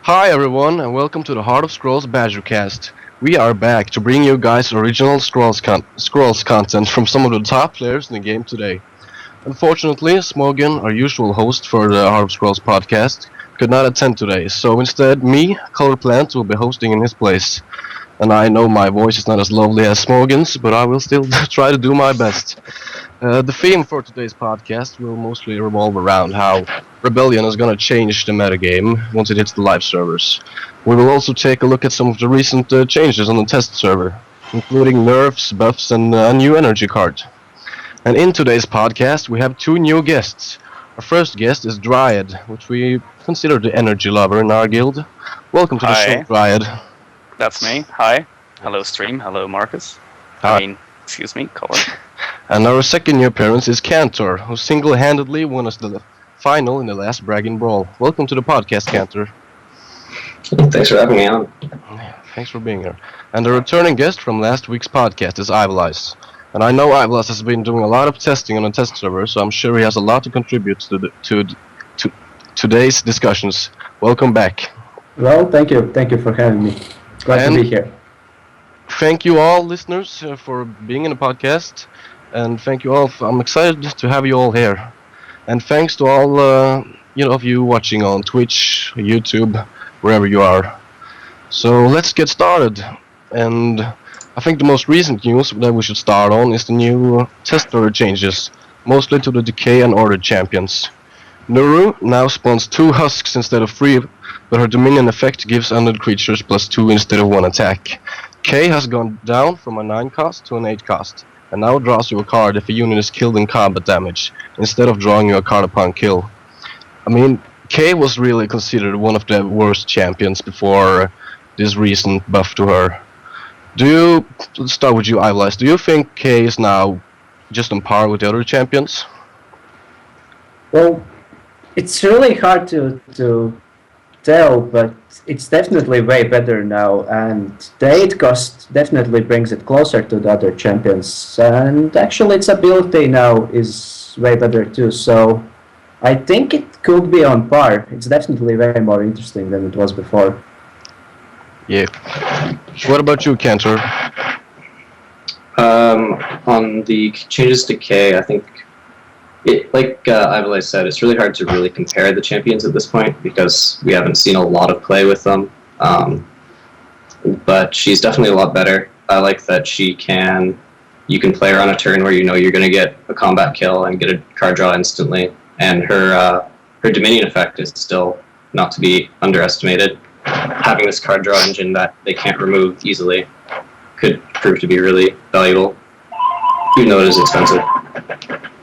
Hi everyone, and welcome to the Heart of Scrolls Badgercast. We are back to bring you guys original Scrolls content from some of the top players in the game today. Unfortunately, Smogan, our usual host for the Heart of Scrolls podcast, could not attend today, so instead me, Color Plant, will be hosting in his place. And I know my voice is not as lovely as Smogan's, but I will still try to do my best. The theme for today's podcast will mostly revolve around how Rebellion is going to change the metagame once it hits the live servers. We will also take a look at some of the recent changes on the test server, including nerfs, buffs, and a new energy card. And in today's podcast, we have two new guests. Our first guest is Dryad, which we consider the energy lover in our guild. Welcome to the show, Hi, Dryad. that's me. Hi. Hello, stream. Hello, Marcus. Hi. Excuse me, Colin. And our second new appearance is Cantor, who single-handedly won us the final in the last Bragging Brawl. Welcome to the podcast, Cantor. Thanks for having me on. Thanks for being here. And the returning guest from last week's podcast is Ivalice. And I know Ivalice has been doing a lot of testing on the test server, so I'm sure he has a lot to contribute to today's discussions. Welcome back. Well, thank you. Thank you for having me. Glad to be here. Thank you all, listeners, for being in the podcast. And thank you all. I'm excited to have you all here. And thanks to all of you watching on Twitch, YouTube, wherever you are. So let's get started. And I think the most recent news that we should start on is the new test order changes, mostly to the Decay and Order champions. Nuru now spawns 2 husks instead of 3, but her Dominion effect gives undead creatures +2 instead of 1 attack. K has gone down from a 9 cost to an 8 cost, and now draws you a card if a unit is killed in combat damage, instead of drawing you a card upon kill. I mean, K was really considered one of the worst champions before this recent buff to her. Let's start with you, Ivalice. Do you think K is now just on par with the other champions? Well, it's really hard to tell, but it's definitely way better now, and the 8 cost definitely brings it closer to the other champions, and actually its ability now is way better too, so I think it could be on par. It's definitely way more interesting than it was before. Yeah. What about you, Cantor? On the changes to K, I think like Ivalice said, it's really hard to really compare the champions at this point because we haven't seen a lot of play with them. But she's definitely a lot better. I like that you can play her on a turn where you know you're going to get a combat kill and get a card draw instantly. And her Dominion effect is still not to be underestimated. Having this card draw engine that they can't remove easily could prove to be really valuable, even though it is expensive.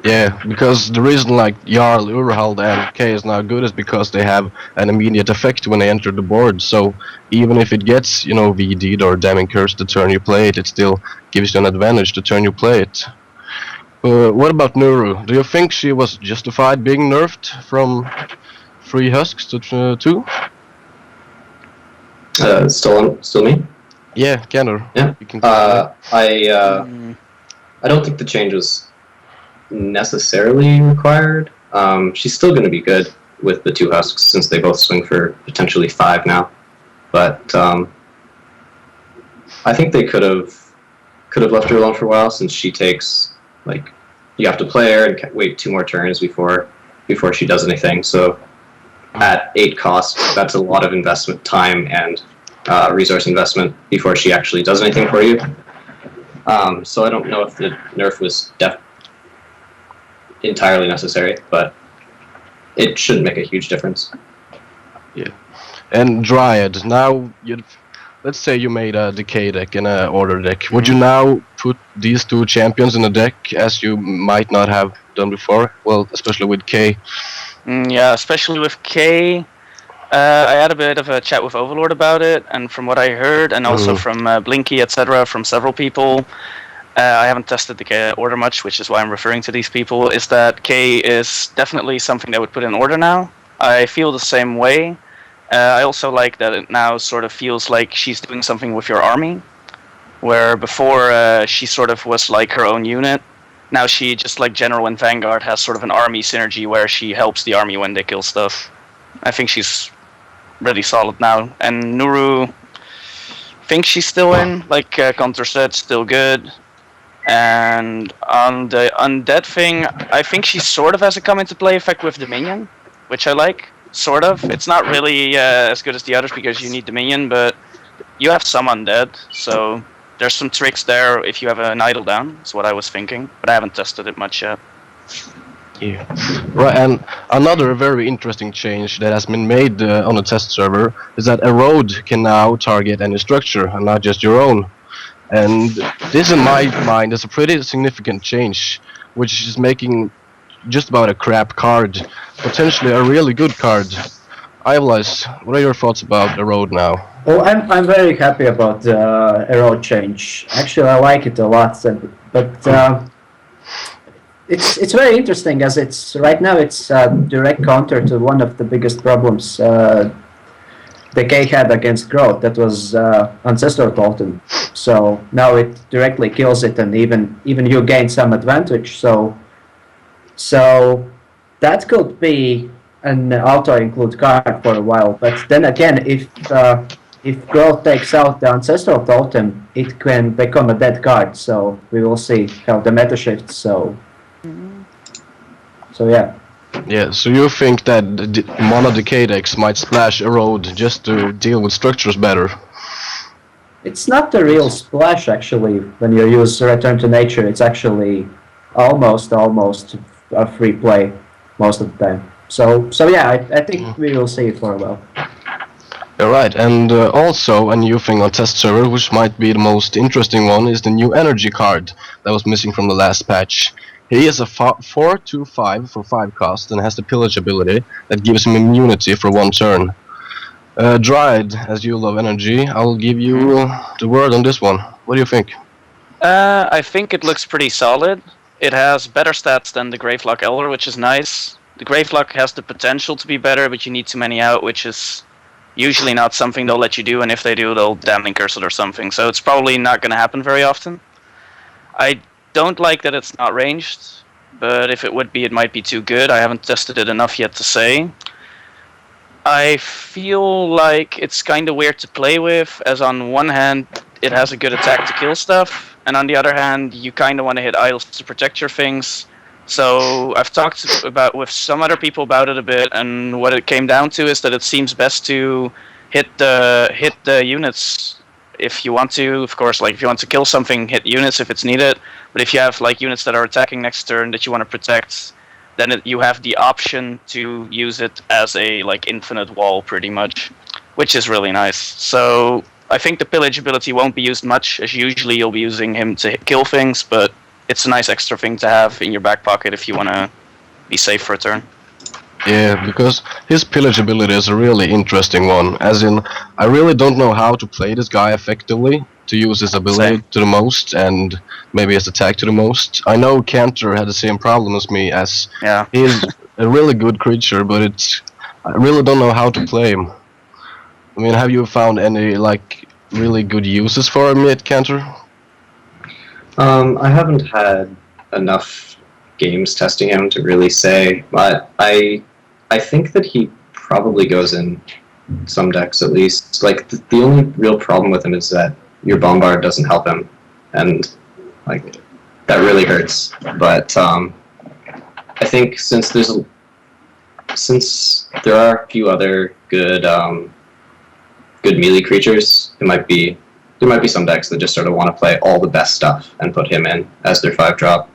Yeah, because the reason like Jarl, Urhald, and K is now good is because they have an immediate effect when they enter the board. So even if it gets, VD'd or Damning Curse the turn you play it, it still gives you an advantage the turn you play it. What about Nuru? Do you think she was justified being nerfed from 3 husks to 2? Still me? Yeah, Cantor. Yeah. You can I don't think the change was necessarily required. She's still going to be good with the 2 husks since they both swing for potentially 5 now. But I think they could have left her alone for a while since she takes you have to play her and wait 2 more turns before she does anything. So at 8 cost, that's a lot of investment time and resource investment before she actually does anything for you. So I don't know if the nerf was entirely necessary, but it shouldn't make a huge difference. Yeah. And Dryad, now let's say you made a Decay deck and an Order deck. Would you now put these 2 champions in a deck as you might not have done before? Well, especially with K. Yeah, especially with K. I had a bit of a chat with Overlord about it, and from what I heard, and also from Blinky, etc., from several people, I haven't tested the K order much, which is why I'm referring to these people, is that K is definitely something that would put in order now. I feel the same way. I also like that it now sort of feels like she's doing something with your army, where before she sort of was like her own unit. Now she, just like General and Vanguard, has sort of an army synergy where she helps the army when they kill stuff. I think she's really solid now. And Nuru, think she's still in, like Counter said, still good. And on the undead thing, I think she sort of has a come into play effect with Dominion, which I like. Sort of. It's not really as good as the others because you need Dominion, but you have some undead, so there's some tricks there if you have an idle down. That's what I was thinking, but I haven't tested it much yet. Yeah. Right, and another very interesting change that has been made on the test server is that Erode can now target any structure and not just your own. And this, in my mind, is a pretty significant change, which is making just about a crap card potentially a really good card. Ivalice, what are your thoughts about Erode now? Well, I'm very happy about the Erode change. Actually, I like it a lot, but it's very interesting as it's right now it's a direct counter to one of the biggest problems the K had against Growth, that was Ancestral Totem. So now it directly kills it, and even you gain some advantage. So that could be an auto-include card for a while. But then again, if Growth takes out the Ancestral Totem, it can become a dead card. So we will see how the meta shifts. So yeah. Yeah, so you think that Mono Decay decks might splash Erode just to deal with structures better? It's not a real splash actually. When you use Return to Nature, it's actually almost a free play most of the time. So yeah, I think we will see it for a while. You're right, and also a new thing on test server, which might be the most interesting one, is the new energy card that was missing from the last patch. He is a 4/2/5 for 5 cost and has the pillage ability that gives him immunity for 1 turn. Dryad, as you love energy, I'll give you the word on this one. What do you think? I think it looks pretty solid. It has better stats than the Gravelock Elder, which is nice. The Gravelock has the potential to be better, but you need too many out, which is usually not something they'll let you do, and if they do, they'll Damning Curse it or something. So it's probably not going to happen very often. I don't like that it's not ranged, but if it would be, it might be too good. I haven't tested it enough yet to say. I feel like it's kind of weird to play with, as on one hand, it has a good attack to kill stuff, and on the other hand, you kind of want to hit idols to protect your things. So I've talked with some other people about it a bit, and what it came down to is that it seems best to hit the units if you want to. Of course, like if you want to kill something, hit units if it's needed. But if you have like units that are attacking next turn that you want to protect, then you have the option to use it as a like infinite wall, pretty much, which is really nice. So I think the pillage ability won't be used much, as usually you'll be using him to kill things, but it's a nice extra thing to have in your back pocket if you want to be safe for a turn. Yeah, because his pillage ability is a really interesting one, as in, I really don't know how to play this guy effectively, to use his ability to the most, and maybe his attack to the most. I know Cantor had the same problem as me, as he's a really good creature, but I really don't know how to play him. I mean, have you found any, like, really good uses for him yet, Cantor? I haven't had enough games testing him to really say, but I think that he probably goes in some decks at least. Like the only real problem with him is that your Bombard doesn't help him, and like that really hurts. But I think since there are a few other good good melee creatures, there might be some decks that just sort of want to play all the best stuff and put him in as their 5-drop,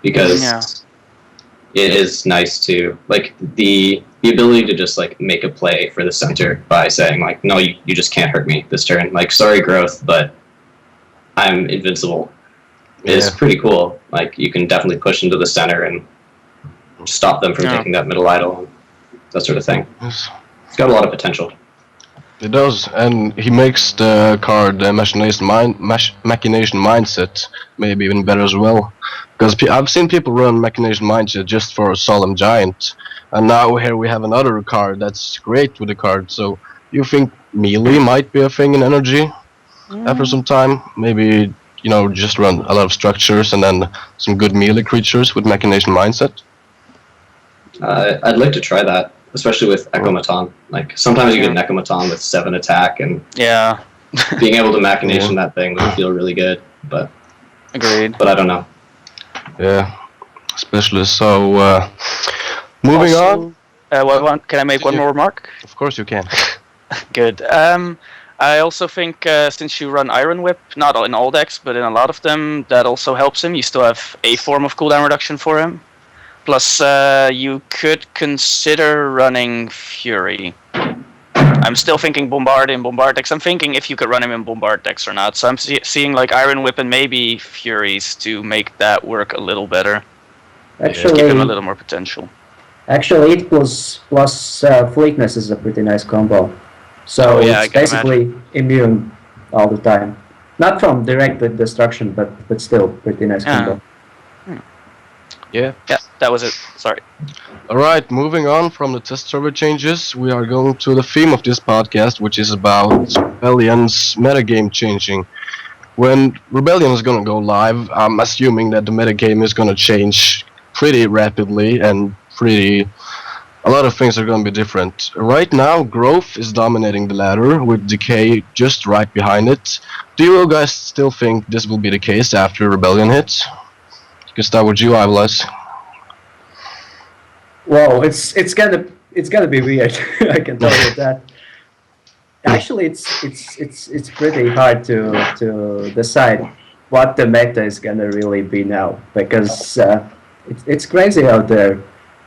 because it is nice to like the ability to just like make a play for the center by saying like, no, you just can't hurt me this turn. Like, sorry Growth, but I'm invincible. Is pretty cool. Like, you can definitely push into the center and stop them from taking that middle idol and that sort of thing. It's got a lot of potential. It does, and he makes the card Machination Mindset maybe even better as well. Because I've seen people run Machination Mindset just for a Solemn Giant, and now here we have another card that's great with the card. So you think melee might be a thing in energy after some time? Maybe, you know, just run a lot of structures and then some good melee creatures with Machination Mindset? I'd like to try that. especially with Ekomaton. Like sometimes you get an Ekomaton with 7 attack, and Yeah, being able to machination that thing would feel really good. But agreed. I don't know. Yeah, especially so. Moving on. Can I make one more remark? Of course you can. Good. I also think since you run Iron Whip, not in all decks, but in a lot of them, that also helps him. You still have a form of cooldown reduction for him. Plus, you could consider running Fury. I'm still thinking Bombard in Bombard decks. I'm thinking if you could run him in Bombard decks or not. So I'm seeing like Iron Whip and maybe Furies to make that work a little better. Actually, Give him a little more potential. Actually, it plus Fleetness is a pretty nice combo. So I it's can basically immune all the time. Not from direct destruction, but still pretty nice combo. Yeah. Yeah, that was it. Sorry. Alright, moving on from the test server changes, we are going to the theme of this podcast, which is about Rebellion's metagame changing. When Rebellion is gonna go live, I'm assuming that the metagame is gonna change pretty rapidly and a lot of things are gonna be different. Right now, Growth is dominating the ladder, with Decay just right behind it. Do you guys still think this will be the case after Rebellion hits? You can start with you, Ivalas. Well, it's gonna be weird. I can tell you that. Actually, it's pretty hard to decide what the meta is gonna really be now, because it's crazy out there.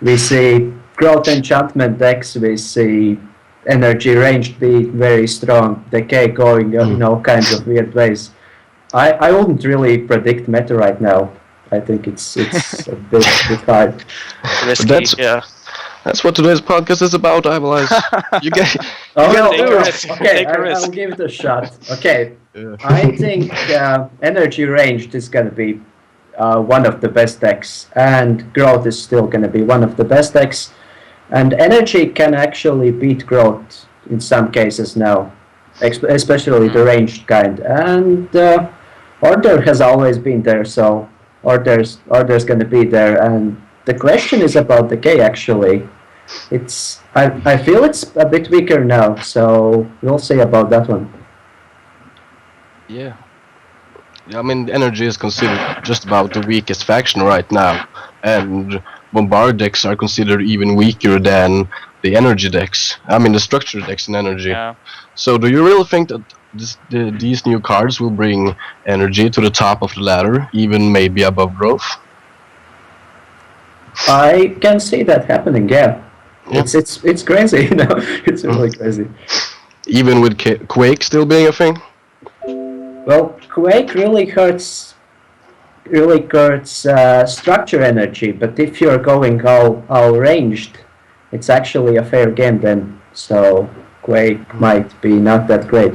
We see growth enchantment decks, we see energy range be very strong, decay going in all kinds of weird ways. I wouldn't really predict meta right now. I think it's a bit hard. Risky, That's what today's podcast is about, Ivalas. You get. Take a risk. Okay, Take a risk. I'll give it a shot. Okay, Yeah. I think energy ranged is gonna be one of the best decks, and growth is still gonna be one of the best decks. And energy can actually beat growth in some cases now, especially the ranged kind. And order has always been there, so order's gonna be there. And the question is about decay. Actually, I feel it's a bit weaker now, so we'll see about that one. Yeah. I mean, energy is considered just about the weakest faction right now, and Bombard decks are considered even weaker than the energy decks. I mean, the structured decks in energy. Yeah. So, do you really think that these new cards will bring energy to the top of the ladder, even maybe above growth? I can see that happening. Yeah, Yeah. it's crazy. You know, it's really crazy. Even with Quake still being a thing? Well, Quake really hurts structure energy, but if you're going all ranged, it's actually a fair game then. So Quake might be not that great.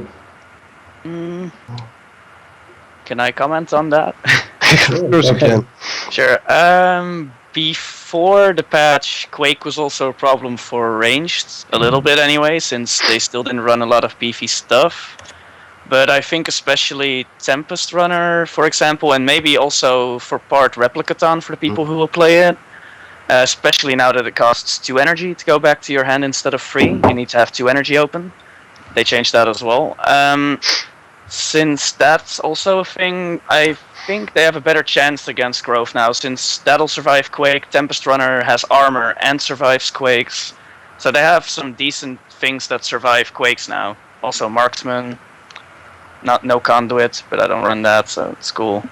Can I comment on that? Of course you can. Sure. Before the patch, Quake was also a problem for ranged, a little bit anyway, since they still didn't run a lot of beefy stuff. But I think especially Tempest Runner, for example, and maybe also for part Replicaton for the people who will play it, especially now that it costs 2 energy to go back to your hand instead of 3. You need to have 2 energy open. They changed that as well. Since that's also a thing, I think they have a better chance against Growth now, since that'll survive Quake. Tempest Runner has armor and survives Quakes. So they have some decent things that survive Quakes now. Also Marksman, no Conduit, but I don't run that, so it's cool.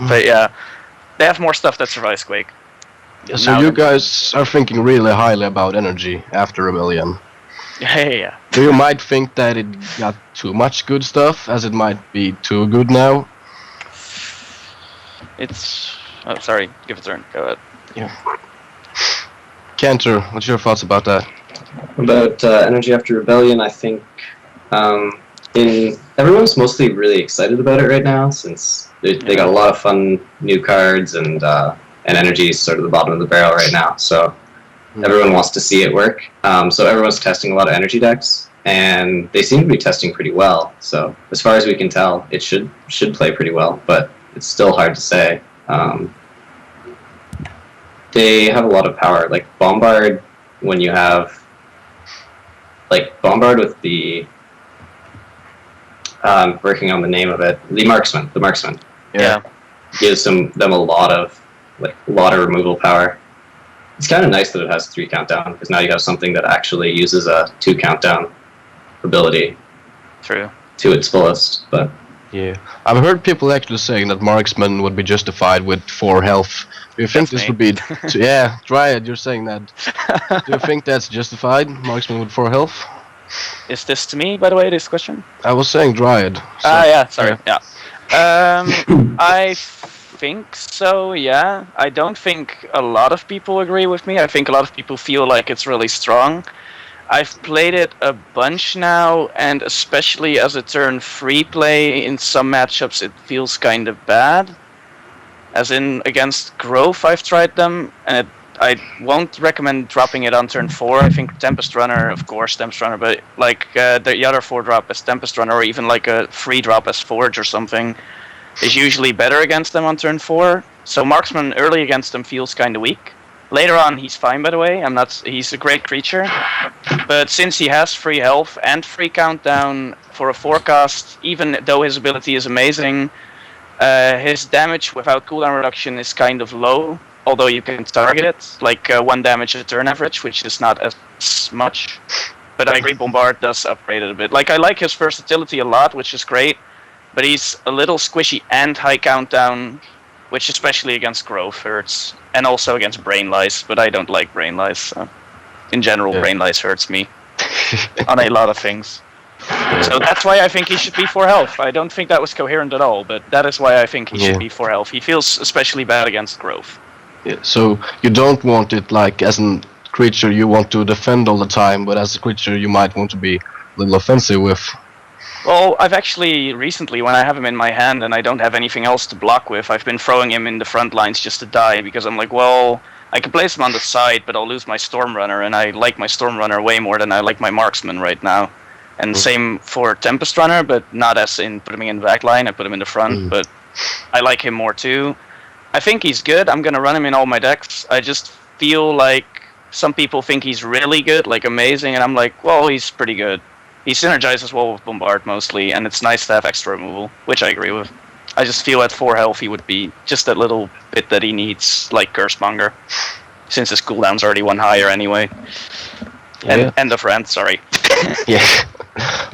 But yeah, they have more stuff that survives Quake. So you guys are thinking really highly about energy after Rebellion. Yeah. Do you might think that it got too much good stuff, as it might be too good now? It's... Oh, sorry, give it a turn. Go ahead. Yeah. Cantor, what's your thoughts about that? About Energy After Rebellion, I think everyone's mostly really excited about it right now, since they got a lot of fun new cards, and Energy is sort of the bottom of the barrel right now, so everyone wants to see it work. So everyone's testing a lot of energy decks, and they seem to be testing pretty well. So as far as we can tell, it should play pretty well, but it's still hard to say. They have a lot of power. Like Bombard when you have like Bombard with the working on the name of it, the marksman. Yeah. Gives them a lot of removal power. It's kind of nice that it has 3 countdown, because now you have something that actually uses a 2 countdown ability True. to its fullest. But Yeah, I've heard people actually saying that marksman would be justified with 4 health. Do you think That's this me. would be? Yeah, Dryad, you're saying that. Do you think that's justified? Marksman with 4 health? Is this to me, by the way, this question? I was saying Dryad. So, Yeah, sorry. Yeah. I think so, yeah. I don't think a lot of people agree with me. I think a lot of people feel like it's really strong. I've played it a bunch now, and especially as a turn free play in some matchups, it feels kind of bad. As in, against Growth, I've tried them, and I won't recommend dropping it on turn 4. I think Tempest Runner, of course, Tempest Runner, but like the other 4-drop as Tempest Runner, or even like a 3-drop as Forge or something, is usually better against them on turn 4. So Marksman early against them feels kind of weak. Later on, he's fine, by the way. He's a great creature. But since he has free health and free countdown for a forecast, even though his ability is amazing, his damage without cooldown reduction is kind of low, although you can target it, like 1 damage a turn average, which is not as much. But I agree, Bombard does upgrade it a bit. Like, I like his versatility a lot, which is great, but he's a little squishy and high countdown, which especially against Growth hurts, and also against Brain Lice, but I don't like Brain Lice. So. In general, Brain Lice hurts me on a lot of things. So that's why I think he should be 4 health. I don't think that was coherent at all, but that is why I think he should be 4 health. He feels especially bad against Growth. Yeah, so you don't want it like as a creature you want to defend all the time, but as a creature you might want to be a little offensive with. Well, I've actually recently, when I have him in my hand and I don't have anything else to block with, I've been throwing him in the front lines just to die, because I'm like, well, I can place him on the side, but I'll lose my Storm Runner, and I like my Storm Runner way more than I like my Marksman right now. And same for Tempest Runner, but not as in putting him in the back line, I put him in the front, but I like him more too. I think he's good, I'm gonna run him in all my decks. I just feel like some people think he's really good, like amazing, and I'm like, well, he's pretty good. He synergizes well with Bombard mostly, and it's nice to have extra removal, which I agree with. I just feel at 4 health he would be just that little bit that he needs, like Cursemonger, since his cooldown's already 1 higher anyway. And end of rant, sorry. Yeah.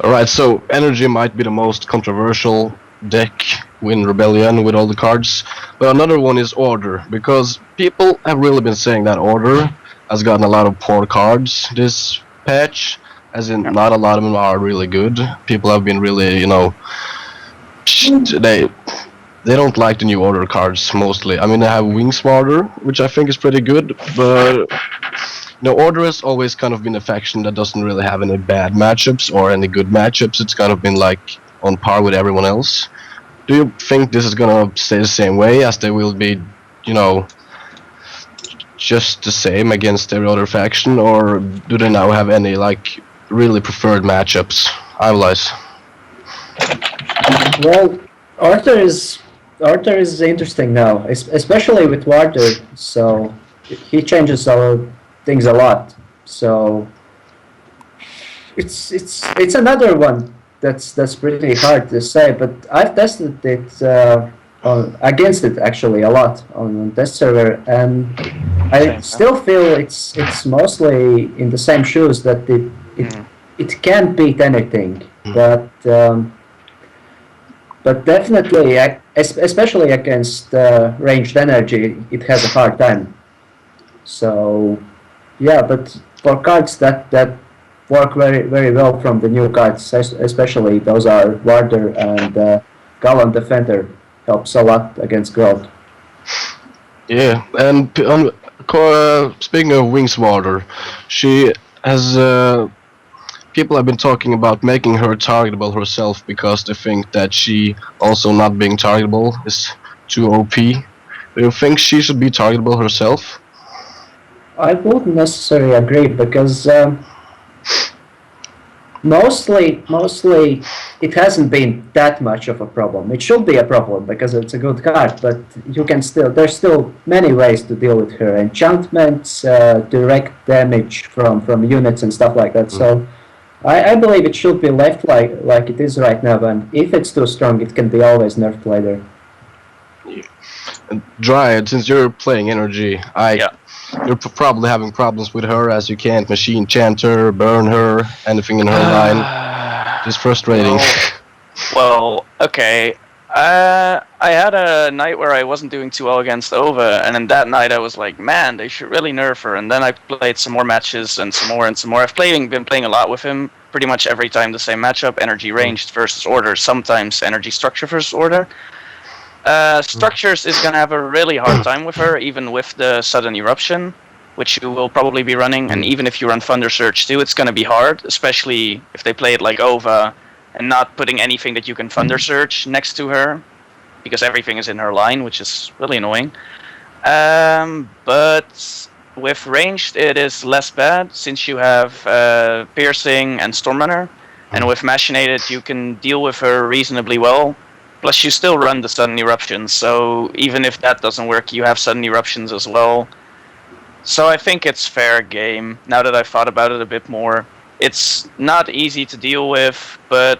Alright, so Energy might be the most controversial deck in Rebellion with all the cards, but another one is Order, because people have really been saying that Order has gotten a lot of poor cards this patch. As in, not a lot of them are really good. People have been really, they don't like the new Order cards mostly. I mean, they have Wingsmarter, which I think is pretty good, but Order has always kind of been a faction that doesn't really have any bad matchups or any good matchups. It's kind of been like on par with everyone else. Do you think this is gonna stay the same way, as they will be, just the same against every other faction, or do they now have any like really preferred matchups? Ivalice. Well, Arthur is interesting now, especially with Warder. So he changes things a lot. So it's another one that's pretty hard to say. But I've tested it against it actually a lot on test server, and I still feel it's mostly in the same shoes, that it can't beat anything, but definitely, especially against ranged energy, it has a hard time. So yeah, but for cards that work very very well from the new cards, especially those are Warder and Gallant Defender, helps a lot against Growth. Yeah, and speaking of Wingsmarter, she has. People have been talking about making her targetable herself, because they think that she also not being targetable is too OP. Do you think she should be targetable herself? I wouldn't necessarily agree, because Mostly, it hasn't been that much of a problem. It should be a problem because it's a good card, but you can still. There's still many ways to deal with her. Enchantments, direct damage from units and stuff like that. So, I believe it should be left like it is right now. And if it's too strong, it can be always nerfed later. Dryad, since you're playing energy, Yeah. you're probably having problems with her as you can't machine chant her, burn her, anything in her line. It's frustrating. Well, okay. I had a night where I wasn't doing too well against Ova, and in that night I was like, man, they should really nerf her. And then I played some more matches and some more and some more. I've been playing a lot with him, pretty much every time the same matchup: energy ranged versus order, sometimes energy structure versus order. Structures is gonna have a really hard time with her, even with the sudden eruption, which you will probably be running. And even if you run Thunder Surge too, it's gonna be hard, especially if they play it like Ova and not putting anything that you can Thunder Surge next to her, because everything is in her line, which is really annoying. But with ranged, it is less bad since you have piercing and Stormrunner, and with machinated, you can deal with her reasonably well. Plus, you still run the sudden eruptions, so even if that doesn't work, you have sudden eruptions as well. So I think it's fair game. Now that I've thought about it a bit more, it's not easy to deal with, but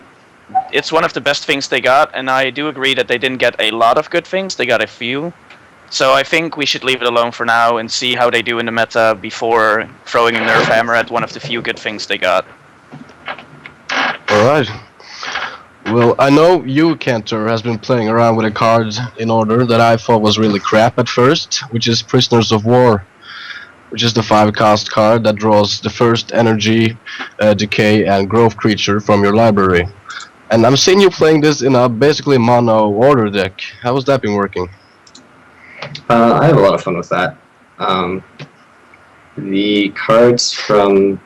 it's one of the best things they got, and I do agree that they didn't get a lot of good things, they got a few. So I think we should leave it alone for now and see how they do in the meta before throwing a nerf hammer at one of the few good things they got. Alright. Well, I know you, Cantor, has been playing around with a card in order that I thought was really crap at first, which is Prisoners of War, which is the 5-cost card that draws the first energy, decay, and growth creature from your library. And I'm seeing you playing this in a basically mono order deck. How has that been working? I have a lot of fun with that. The cards from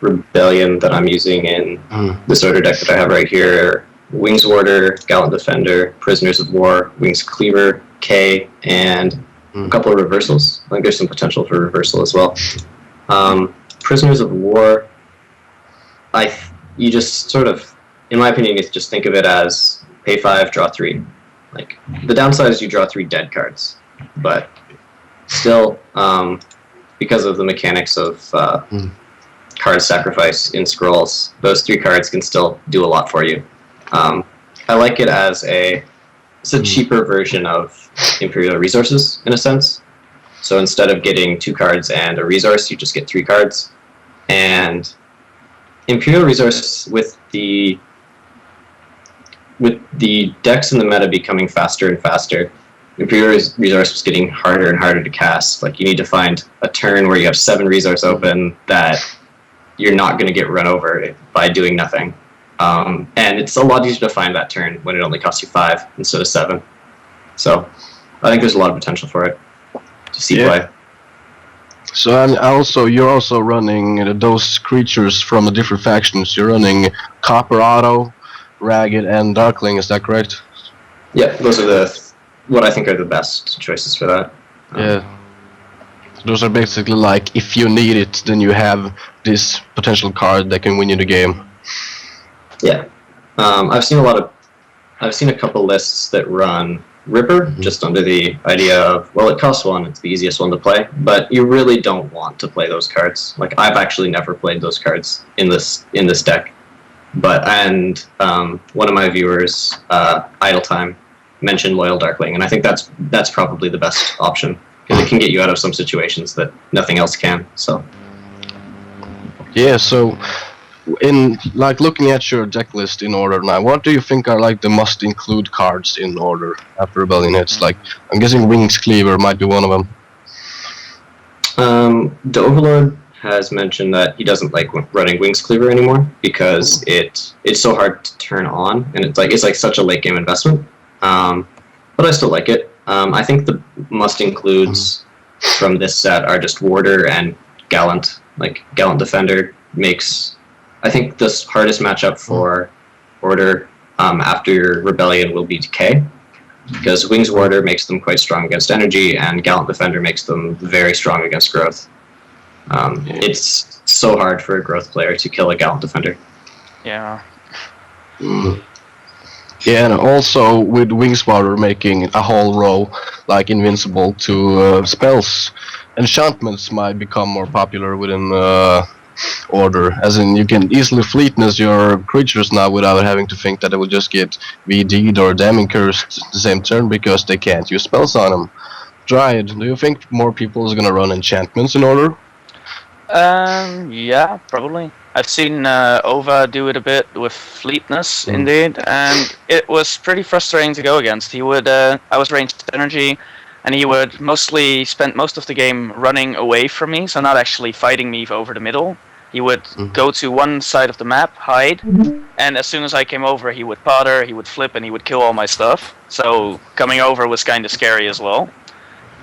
Rebellion that I'm using in this order deck that I have right here are Wings Warder, Gallant Defender, Prisoners of War, Wings Cleaver, K, and a couple of reversals. I think there's some potential for reversal as well. Prisoners of War, you just sort of, in my opinion, you just think of it as pay 5, draw 3. Like, the downside is you draw 3 dead cards, but still, because of the mechanics of card sacrifice in Scrolls, those 3 cards can still do a lot for you. I like it as it's a cheaper version of Imperial Resources, in a sense. So instead of getting 2 cards and a resource, you just get 3 cards. And Imperial Resource, with the decks in the meta becoming faster and faster, Imperial Resource was getting harder and harder to cast. Like, you need to find a turn where you have 7 resource open that you're not going to get run over by doing nothing. And it's a lot easier to find that turn when it only costs you 5 instead of 7. So I think there's a lot of potential for it to see play. So you're also running those creatures from the different factions. You're running Copper Auto, Ragged, and Darkling. Is that correct? Yeah, those are what I think are the best choices for that. Yeah. Those are basically like, if you need it, then you have this potential card that can win you the game. Yeah, I've seen a couple lists that run Ripper just under the idea of, well, it costs 1, it's the easiest one to play, but you really don't want to play those cards. Like, I've actually never played those cards in this deck. But one of my viewers, Idle Time, mentioned Loyal Darkling, and I think that's probably the best option because it can get you out of some situations that nothing else can. So. Yeah. So, in like looking at your deck list in order now, what do you think are like the must-include cards in order after Rebellion hits? Like, I'm guessing Wings Cleaver might be one of them. The Overlord has mentioned that he doesn't like running Wings Cleaver anymore because it's so hard to turn on, and it's like such a late game investment. But I still like it. I think the must-includes from this set are just Warder and Gallant. Like, Gallant Defender makes, I think, the hardest matchup for Order after Rebellion will be Decay, because Wings Warder makes them quite strong against energy, and Gallant Defender makes them very strong against growth. It's so hard for a growth player to kill a Gallant Defender. Yeah. Yeah, and also with Wingswater making a whole row like invincible to spells, enchantments might become more popular within order. As in, you can easily fleetness your creatures now without having to think that they will just get VD'd or damning cursed the same turn because they can't use spells on them. Dryad, do you think more people is gonna run enchantments in order? Yeah, probably. I've seen Ova do it a bit with Fleetness, indeed, and it was pretty frustrating to go against. He would, I was ranged energy, and he would mostly spend most of the game running away from me, so not actually fighting me over the middle. He would go to one side of the map, hide, and as soon as I came over, he would potter, he would flip, and he would kill all my stuff. So coming over was kind of scary as well,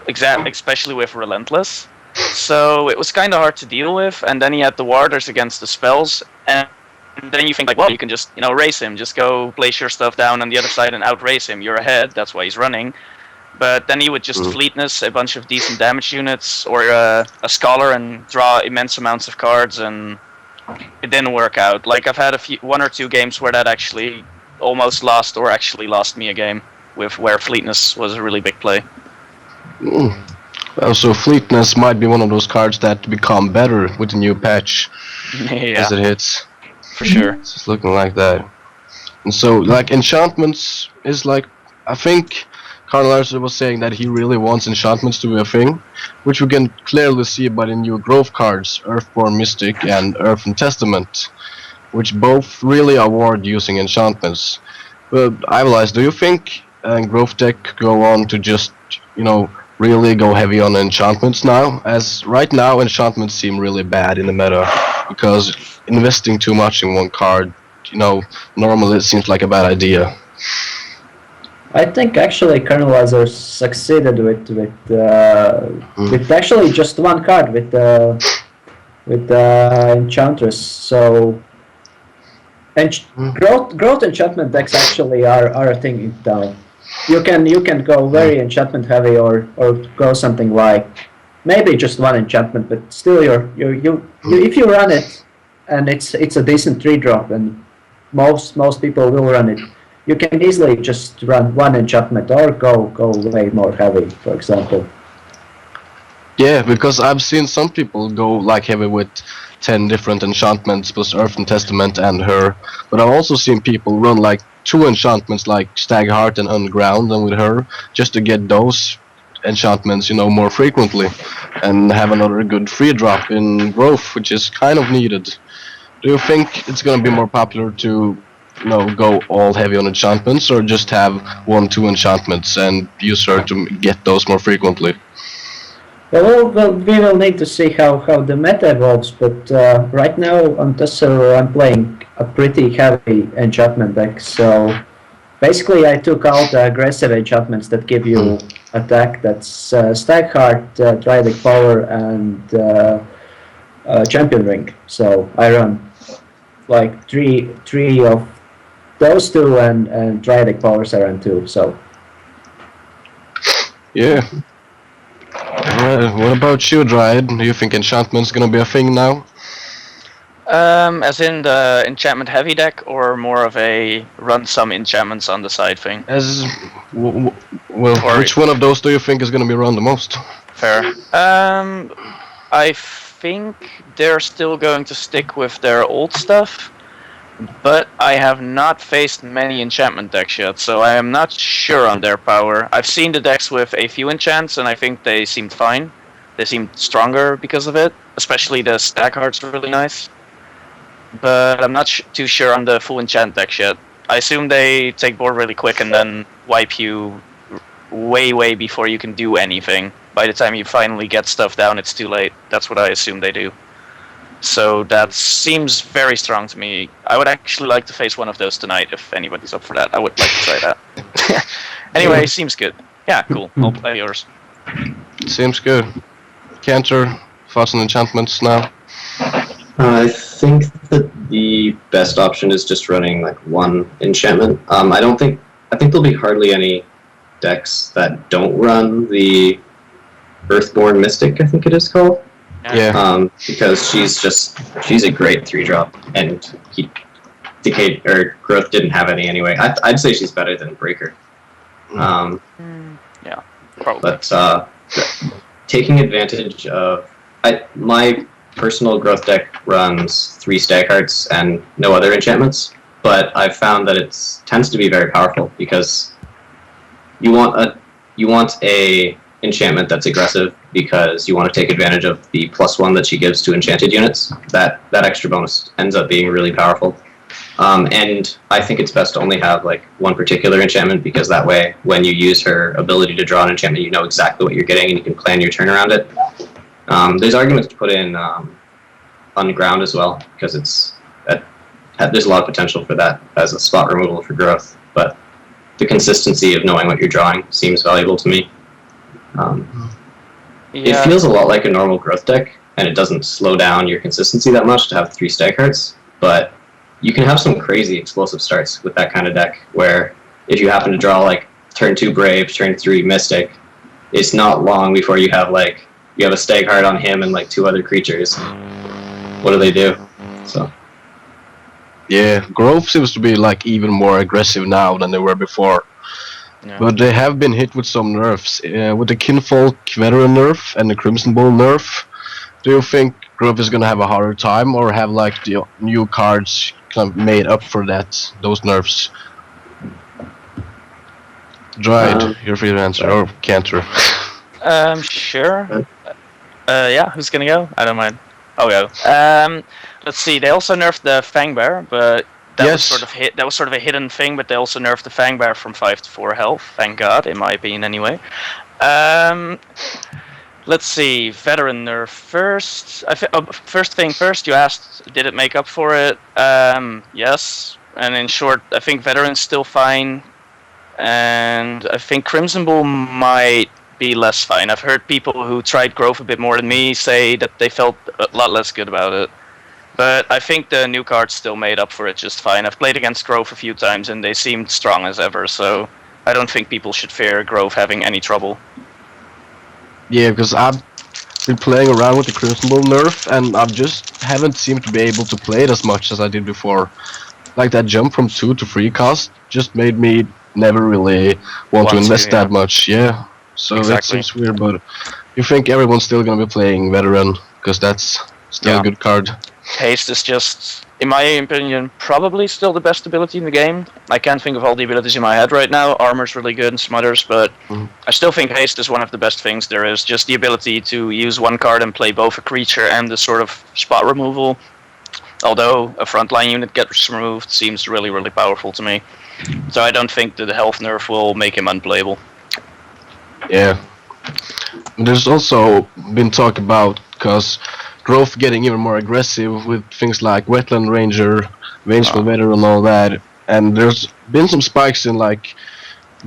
especially with Relentless. So it was kind of hard to deal with, and then he had the warders against the spells, and then you think like, well, you can just race him, just go place your stuff down on the other side and outrace him. You're ahead. That's why he's running. But then he would just fleetness a bunch of decent damage units or a scholar and draw immense amounts of cards, and it didn't work out. Like I've had one or two games where that actually almost lost or actually lost me a game with where fleetness was a really big play. So Fleetness might be one of those cards that become better with the new patch as it hits. For sure. It's just looking like that. And so, like, enchantments is like, I think Carl Larson was saying that he really wants enchantments to be a thing, which we can clearly see by the new growth cards, Earthborn Mystic and Earthen Testament, which both really award using enchantments. But Ivalise, do you think growth deck could go on to just, really go heavy on enchantments now? As right now enchantments seem really bad in the meta because investing too much in one card, normally it seems like a bad idea. I think actually Colonelizer succeeded with actually just one card with Enchantress. So growth enchantment decks actually are a thing in town. You can go very enchantment heavy or go something like maybe just one enchantment, but still if you run it and it's a decent 3-drop and most people will run it, you can easily just run one enchantment or go way more heavy, for example. Yeah, because I've seen some people go like heavy with 10 different enchantments plus Earthen Testament and her, but I've also seen people run like 2 enchantments like Stagheart and Underground and with her, just to get those enchantments, more frequently, and have another good free drop in growth, which is kind of needed. Do you think it's gonna be more popular to, go all heavy on enchantments, or just have 1-2 enchantments and use her to get those more frequently? Well, we will need to see how the meta evolves, but right now on Tesser I'm playing a pretty heavy enchantment deck, so basically I took out the aggressive enchantments that give you attack, that's Stagheart, Dryadic Power, and Champion Ring. So I run like three of those 2 and Dryadic Powers I run 2, so. Yeah. What about you, Dryad? Do you think enchantment's gonna be a thing now? As in the enchantment heavy deck, or more of a run some enchantments on the side thing? Which one of those do you think is gonna be run the most? Fair. I think they're still going to stick with their old stuff, but I have not faced many enchantment decks yet, so I am not sure on their power. I've seen the decks with a few enchants, and I think they seemed fine. They seemed stronger because of it, especially the Stagheart's really nice. But I'm not too sure on the full enchant decks yet. I assume they take board really quick and then wipe you way before you can do anything. By the time you finally get stuff down, it's too late. That's what I assume they do. So that seems very strong to me. I would actually like to face one of those tonight if anybody's up for that. I would like to try that. Anyway, seems good. Yeah, cool. I'll play yours. Seems good. Cantor, thoughts on enchantments now? I think that the best option is just running like one enchantment. I think there'll be hardly any decks that don't run the Earthborn Mystic, I think it is called. Yeah. Because she's a great 3-drop, and Decay or Growth didn't have any anyway. I'd say she's better than Breaker. Yeah, probably. But taking advantage of my personal Growth deck runs 3 Stag Hearts and no other enchantments, but I've found that it tends to be very powerful because you want a enchantment that's aggressive because you want to take advantage of the +1 that she gives to enchanted units. That extra bonus ends up being really powerful. And I think it's best to only have like one particular enchantment because that way, when you use her ability to draw an enchantment, you know exactly what you're getting and you can plan your turn around it. There's arguments to put in Unground as well because there's a lot of potential for that as a spot removal for Growth, but the consistency of knowing what you're drawing seems valuable to me. It feels a lot like a normal Growth deck, and it doesn't slow down your consistency that much to have 3 Stag Hearts, but you can have some crazy explosive starts with that kind of deck, where if you happen to draw like turn 2 Brave, turn 3 Mystic, it's not long before you have a Stag Heart on him and like 2 other creatures. What do they do? So Yeah, Grove seems to be like even more aggressive now than they were before. Yeah. But they have been hit with some nerfs. With the Kinfolk Veteran nerf and the Crimson Bull nerf, do you think Grove is gonna have a harder time, or have like the new cards kind of made up for those nerfs? Dryad, you're free to answer, or Cantor. Sure. Yeah, who's gonna go? I don't mind. I'll go. Let's see. They also nerfed the Fangbear, but that was sort of a hidden thing. But they also nerfed the Fangbear from 5 to 4 health. Thank God, in my opinion, anyway. Let's see. Veteran nerf first. First thing first. You asked, did it make up for it? Yes. And in short, I think Veteran's still fine, and I think Crimson Bull might be less fine. I've heard people who tried Grove a bit more than me say that they felt a lot less good about it. But I think the new cards still made up for it just fine. I've played against Grove a few times and they seemed strong as ever, so I don't think people should fear Grove having any trouble. Yeah, because I've been playing around with the Crimson Bull nerf, and I just haven't seemed to be able to play it as much as I did before. Like that jump from 2 to 3 cost just made me never really want to invest that much. Yeah. So that seems weird, but you think everyone's still gonna be playing Veteran because that's still a good card. Haste is just, in my opinion, probably still the best ability in the game. I can't think of all the abilities in my head right now. Armor's really good and some others, but I still think Haste is one of the best things there is. Just the ability to use one card and play both a creature and the sort of spot removal. Although a frontline unit gets removed seems really, really powerful to me. So I don't think that the health nerf will make him unplayable. Yeah. There's also been talk about because Growth getting even more aggressive with things like Wetland Ranger, Vengeful Veteran and all that. And there's been some spikes in like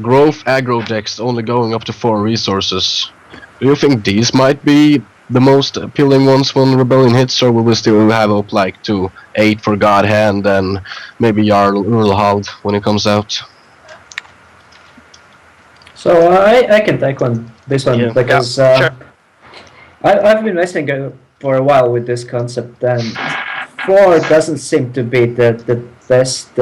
Growth aggro decks only going up to 4 resources. Do you think these might be the most appealing ones when Rebellion hits, or will we still have up like to 8 for God Hand and maybe Jarl Urlhald when it comes out? So I can take this one because sure. I've been messing for a while with this concept, and 4 doesn't seem to be the best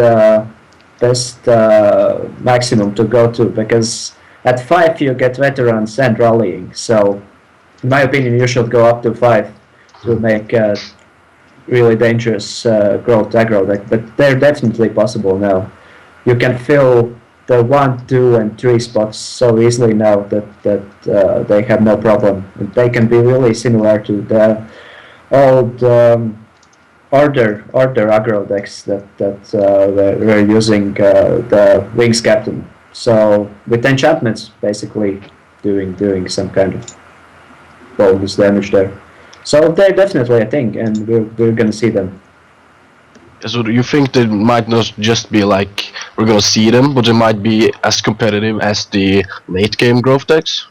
maximum to go to, because at 5 you get Veterans and Rallying. So in my opinion, you should go up to 5 to make a really dangerous Growth aggro deck, but they're definitely possible now. You can fill the 1, 2, and 3 spots so easily now that they have no problem. And they can be really similar to the old order aggro decks that were using the Wings Captain. So with enchantments, basically doing some kind of bonus damage there. So they're definitely a thing, and we're gonna see them. So do you think they might not just be like we're gonna see them, but they might be as competitive as the late game Growth decks?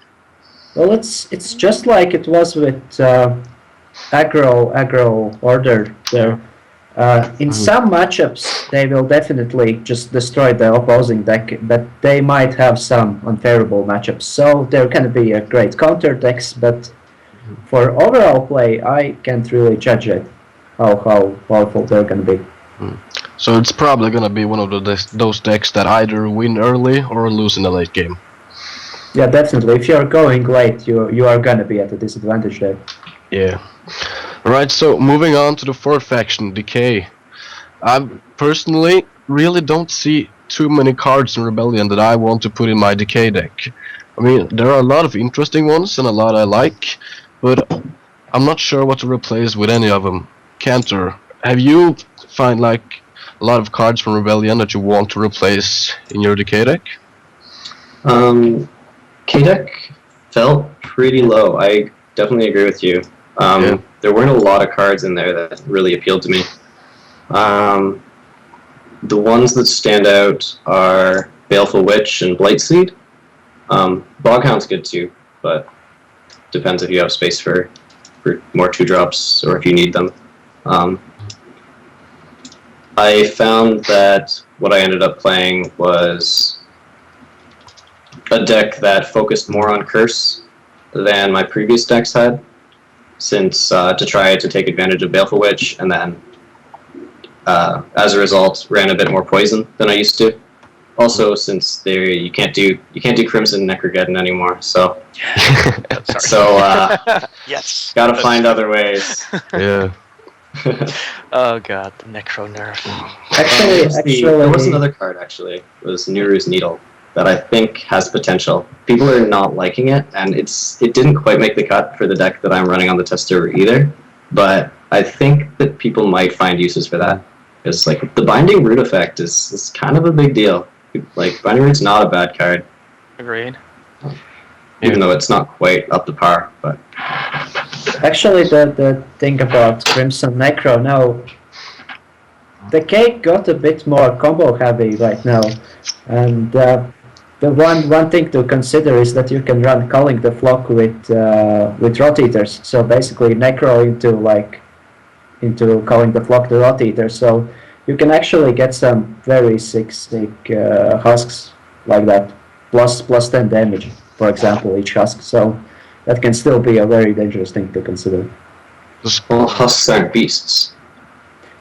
Well, it's just like it was with aggro order there. In some matchups, they will definitely just destroy the opposing deck, but they might have some unfavorable matchups. So they're gonna be a great counter decks, but for overall play, I can't really judge it how powerful they're gonna be. So it's probably gonna be one of those decks that either win early or lose in the late game. Yeah, definitely. If you're going late, you are gonna be at a disadvantage there. Yeah. Right, so moving on to the fourth faction, Decay. I personally really don't see too many cards in Rebellion that I want to put in my Decay deck. I mean, there are a lot of interesting ones and a lot I like, but I'm not sure what to replace with any of them. Cantor, have you find like a lot of cards from Rebellion that you want to replace in your Decay deck? K-Deck felt pretty low. I definitely agree with you. Yeah. There weren't a lot of cards in there that really appealed to me. The ones that stand out are Baleful Witch and Blightseed. Boghound's good too, but depends if you have space for more 2-drops or if you need them. I found that what I ended up playing was a deck that focused more on Curse than my previous decks had, since to try to take advantage of Baleful Witch, and then as a result ran a bit more poison than I used to. Also, since you can't do Crimson Necrogeddon anymore, so Yes. gotta find other ways. Yeah. Oh god, the Necro nerf. Actually, There was another card actually. It was Nuru's Needle that I think has potential. People are not liking it, and it didn't quite make the cut for the deck that I'm running on the test server either. But I think that people might find uses for that, because like the Binding Root effect is kind of a big deal. Like Binding Root's not a bad card, Agreed. even though it's not quite up to par. But Actually, the thing about Crimson Necro now, the cake got a bit more combo heavy right now, and the one thing to consider is that you can run Culling the Flock with Rot Eaters. So basically, Necro into Culling the Flock the Rot Eater. So you can actually get some very sick husks like that, plus 10 damage, for example, each husk. So that can still be a very dangerous thing to consider. well, husks aren't beasts.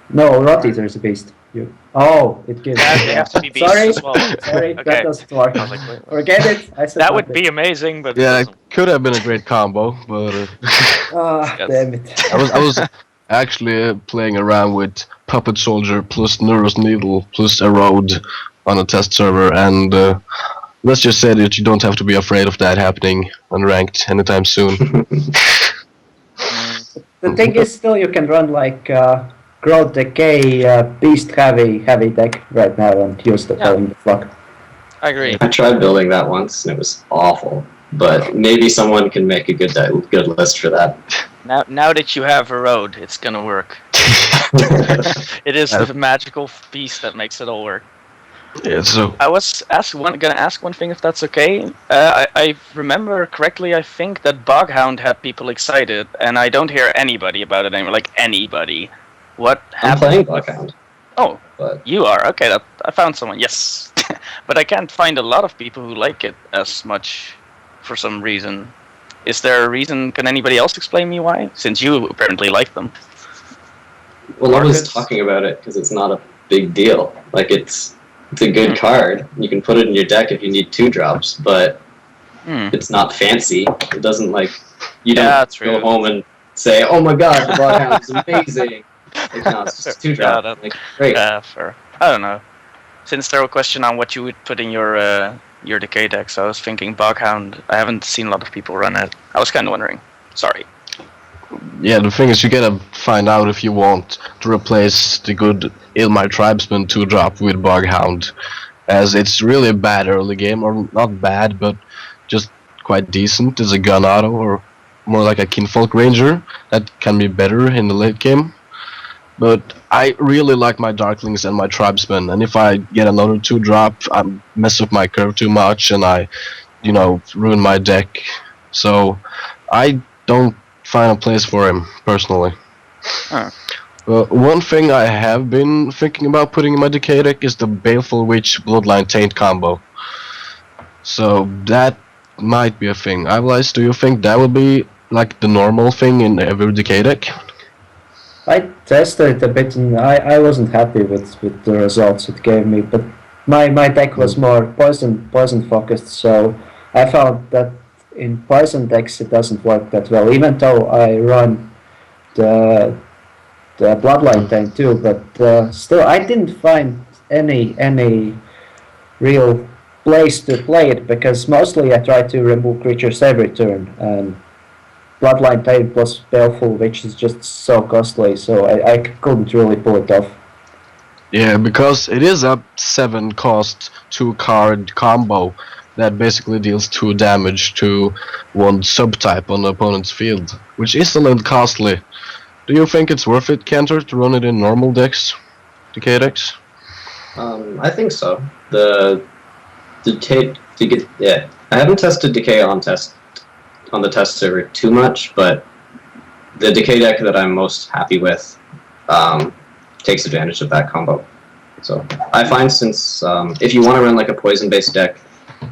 No, Rot Eater is a beast. It gives. They have to be beasts Sorry, as well. sorry, Okay. that doesn't work. I was like, wait. Forget it. I said That would nothing. be amazing, but it Yeah, it doesn't. could have been a great combo, but Yes. Damn it. I was actually playing around with Puppet Soldier plus Nuru's Needle plus Erode on a test server, and let's just say that you don't have to be afraid of that happening unranked anytime soon. The thing is, still, you can run like Growth Decay, Beast heavy deck right now and use the Yeah. Culling the Flock. I agree. I tried building that once and it was awful. But maybe someone can make a good list for that. Now that you have a road, it's gonna work. It is the magical beast that makes it all work. Yeah, so I was gonna ask one thing, if that's okay. I remember correctly. I think that Boghound had people excited, and I don't hear anybody about it anymore. Like anybody. What I'm happened? playing Bloodhound. Oh, But you are okay. I found someone. Yes, but I can't find a lot of people who like it as much for some reason. Is there a reason? Can anybody else explain me why? Since you apparently like them. well, nobody's Marcus? talking about it because it's not a big deal. Like it's a good card. You can put it in your deck if you need 2-drops, but Hmm. it's not fancy. It doesn't like you Yeah, don't true. go home and say, "Oh my God, the Bloodhound is amazing." Like, no, it's just 2-drop. Yeah, that- Like great. Fair. I don't know. Since there was a question on what you would put in your decay deck, so I was thinking Boghound. I haven't seen a lot of people run it. I was kind of wondering. Sorry. yeah, the thing is, you gotta find out if you want to replace the good Ilmar Tribesman 2-drop with Boghound, as it's really a bad early game, or not bad, but just quite decent. It's a gun auto, or more like a Kinfolk Ranger that can be better in the late game. But I really like my Darklings and my Tribesmen, and if I get another 2-drop, I mess up my curve too much, and I, ruin my deck. So I don't find a place for him, personally. Huh. One thing I have been thinking about putting in my Decay deck is the Baleful Witch Bloodline Taint combo. So that might be a thing. Otherwise, do you think that would be like the normal thing in every Decay deck? I tested it a bit, and I wasn't happy with the results it gave me. But my deck was more poison focused, so I found that in poison decks it doesn't work that well. Even though I run the the Bloodline thing too, but still I didn't find any real place to play it because mostly I try to remove creatures every turn, and Bloodline Pain plus Baleful, which is just so costly, so I couldn't really pull it off. Yeah, because it is a 7 cost 2 card combo that basically deals 2 damage to one subtype on the opponent's field, which is a little costly. Do you think it's worth it, Cantor, to run it in normal decks? Decay decks? I think so. The yeah, I haven't tested Decay on the test server too much, but the Decay deck that I'm most happy with takes advantage of that combo. So I find since if you want to run like a poison-based deck,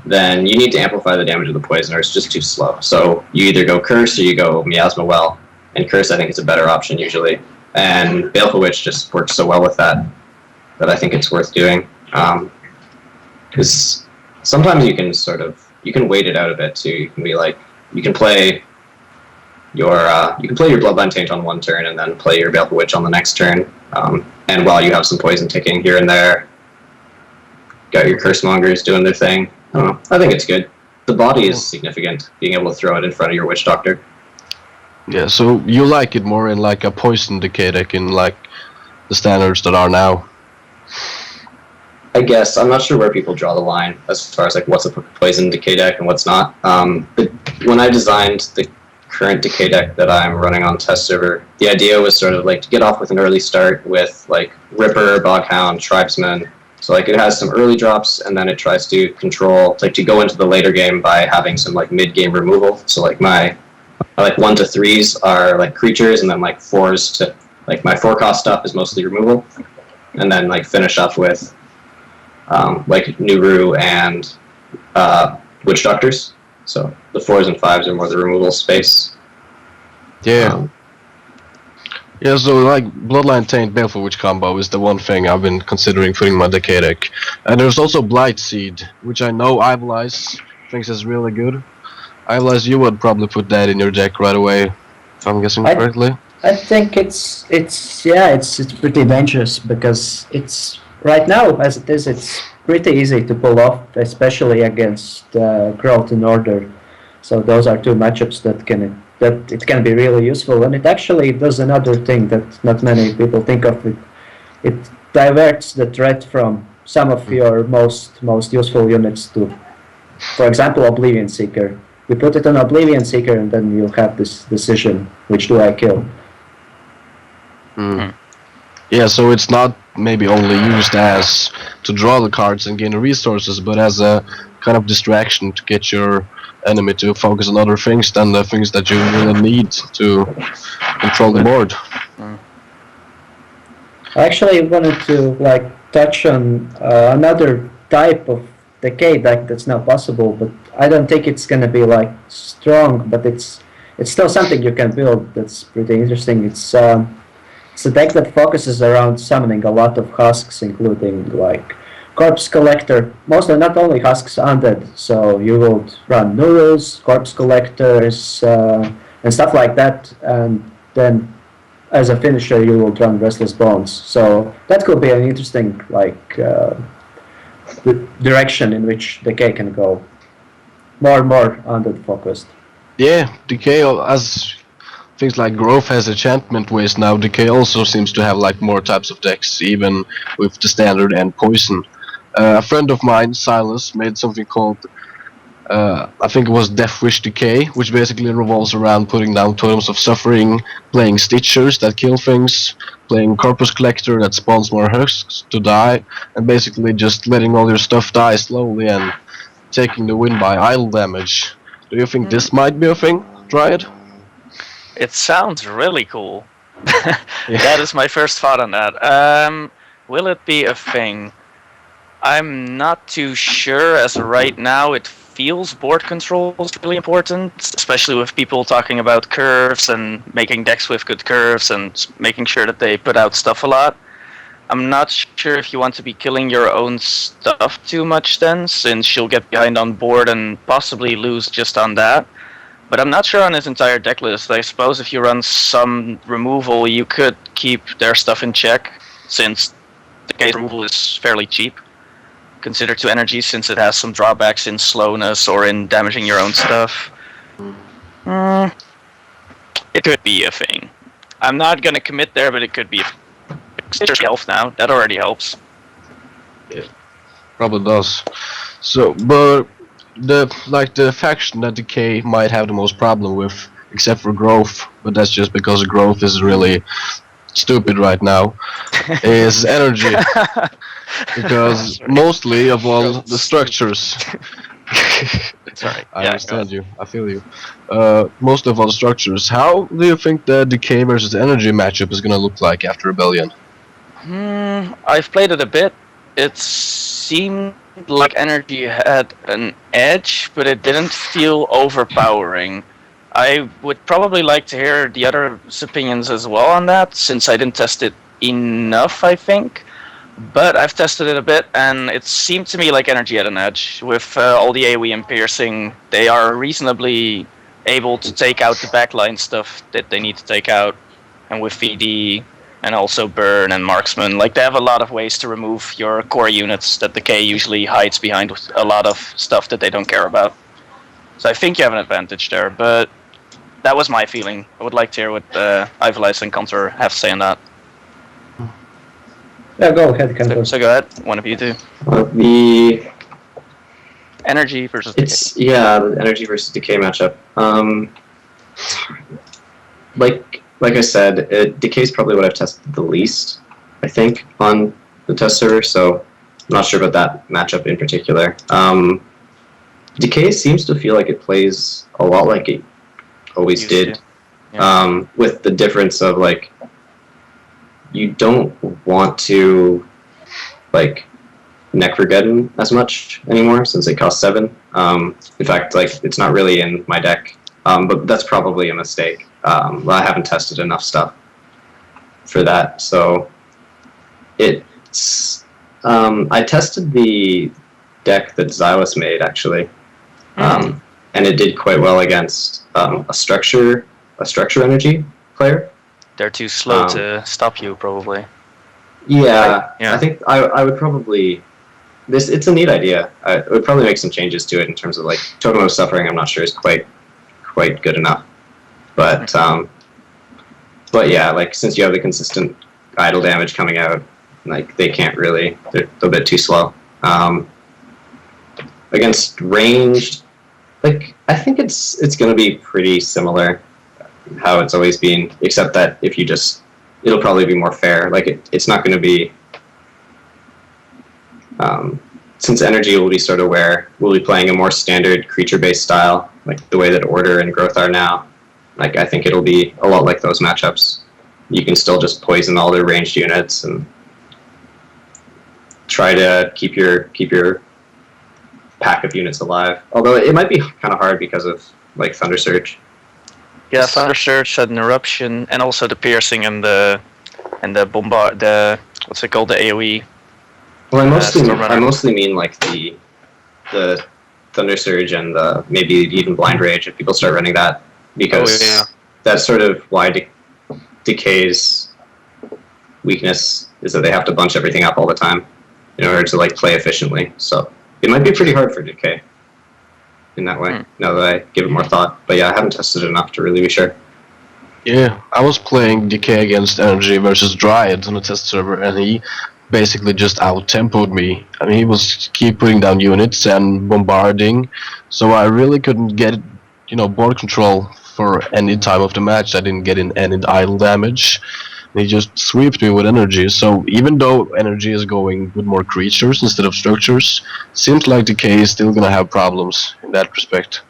then you need to amplify the damage of the poison, or it's just too slow. So you either go Curse or you go Miasma Well, and Curse I think is a better option usually. And Baleful Witch just works so well with that I think it's worth doing. Because sometimes you can wait it out a bit too. You can be like, you can play your Bloodline Taint on one turn and then play your Baleful Witch on the next turn. And while you have some poison ticking here and there, got your Curse Mongers doing their thing. I don't know. I think it's good. The body is significant, being able to throw it in front of your Witch Doctor. Yeah, so you like it more in like a poison decay deck in like the standards that are now? I guess. I'm not sure where people draw the line as far as like what's a poison decay deck and what's not. But when I designed the current decay deck that I'm running on test server, the idea was sort of like to get off with an early start with like Ripper, Boghound, Tribesman. So like it has some early drops and then it tries to control, like to go into the later game by having some like mid-game removal. So like my 1 to 3s are like creatures, and then like 4s to like my 4-cost stuff is mostly removal, and then like finish up with like Nuru and Witch Doctors. So the 4s and 5s are more the removal space. Yeah. Yeah, so like Bloodline Taint Baleful Witch combo is the one thing I've been considering putting in my decay deck. And there's also Blight Seed, which I know Ivalice thinks is really good. Ivalice, you would probably put that in your deck right away, if I'm guessing correctly. I think it's pretty dangerous because it's right now as it is, it's pretty easy to pull off, especially against Growth in Order. So those are two matchups that it can be really useful, and it actually does another thing that not many people think of. It diverts the threat from some of your most useful units to, for example, Oblivion Seeker. You put it on Oblivion Seeker, and then you have this decision: which do I kill? Yeah, so it's not maybe only used as to draw the cards and gain the resources, but as a kind of distraction to get your enemy to focus on other things than the things that you really need to control the board. I actually wanted to like touch on another type of decay deck that's now possible, but I don't think it's gonna be like strong, but it's still something you can build that's pretty interesting. It's a deck that focuses around summoning a lot of husks, including like Corpse Collector, mostly not only husks, undead. So you would run Nurus, Corpse Collectors, and stuff like that, and then as a finisher you will run Restless Bones. So that could be an interesting like direction in which Decay can go. More and more undead focused. Yeah, Decay, as things like Growth has enchantment ways now, Decay also seems to have like more types of decks, even with the standard and poison. A friend of mine, Silas, made something called, I think it was Death Wish Decay, which basically revolves around putting down Totems of Suffering, playing Stitchers that kill things, playing Corpus Collector that spawns more husks to die, and basically just letting all your stuff die slowly and taking the win by idle damage. Do you think this might be a thing? Try it? It sounds really cool. That is my first thought on that. Will it be a thing? I'm not too sure. As of right now, it feels board control is really important, especially with people talking about curves and making decks with good curves and making sure that they put out stuff a lot. I'm not sure if you want to be killing your own stuff too much then, since you'll get behind on board and possibly lose just on that. But I'm not sure on his entire deck list. I suppose if you run some removal, you could keep their stuff in check, since the case removal is fairly cheap. Considered to energy, since it has some drawbacks in slowness or in damaging your own stuff. It could be a thing. I'm not gonna commit there, but it could be a thing. There's health now. That already helps. Probably does. So, but the faction that Decay might have the most problem with, except for Growth, but that's just because Growth is really stupid right now, is energy. Because mostly of all the structures. Sorry. I understand you. I feel you. Most of all the structures. How do you think the Decay versus Energy matchup is gonna look like after Rebellion? I've played it a bit. It seemed like Energy had an edge, but it didn't feel overpowering. I would probably like to hear the others' opinions as well on that, since I didn't test it enough, I think. But I've tested it a bit, and it seemed to me like Energy had an edge. With all the AoE and piercing, they are reasonably able to take out the backline stuff that they need to take out. And with VD, and also Burn and Marksman, like they have a lot of ways to remove your core units that the K usually hides behind with a lot of stuff that they don't care about. So I think you have an advantage there, but that was my feeling. I would like to hear what Ivalice and Counter have to say on that. Yeah, go ahead, Cantor. So go ahead, one of you two. The Energy versus it's the energy versus decay matchup. Like I said, decay is probably what I've tested the least, I think, on the test server. So I'm not sure about that matchup in particular. Decay seems to feel like it plays a lot like it always Used did, to. Yeah. with the difference of like you don't want to like Necrogeddon as much anymore since it costs 7. In fact, like it's not really in my deck, but that's probably a mistake. I haven't tested enough stuff for that, so it's. I tested the deck that Xylus made actually, and it did quite well against a structure energy player. They're too slow to stop you, probably. Yeah, Yeah. I think I would probably. It's a neat idea. I would probably make some changes to it in terms of like Totem of Suffering. I'm not sure is quite good enough, but yeah, like since you have the consistent idle damage coming out, like they can't really. They're a bit too slow. Against ranged, like I think it's going to be pretty similar how it's always been, except that if you just, it'll probably be more fair. Like it's not going to be. Since energy will be sort of where we'll be playing a more standard creature-based style, like the way that Order and Growth are now. Like I think it'll be a lot like those matchups. You can still just poison all their ranged units and try to keep your pack of units alive. Although it might be kind of hard because of like Thunder Surge. Yeah, Thunder Surge had an eruption, and also the piercing and the bombard. The what's it called? The AOE. Well, I Stormrunner. mostly mean like the Thunder Surge and maybe even Blind Rage if people start running that, because that's sort of why Decay's weakness is that they have to bunch everything up all the time in order to like play efficiently. So it might be pretty hard for Decay in that way. Now that I give it more thought, but yeah, I haven't tested it enough to really be sure. Yeah, I was playing Decay against Energy versus Dryad on the test server, and he basically just out-tempoed me. I mean, he was keep putting down units and bombarding, so I really couldn't get, board control for any time of the match. I didn't get in any idle damage. He just swept me with energy, so even though energy is going with more creatures instead of structures, seems like Decay is still gonna have problems in that respect.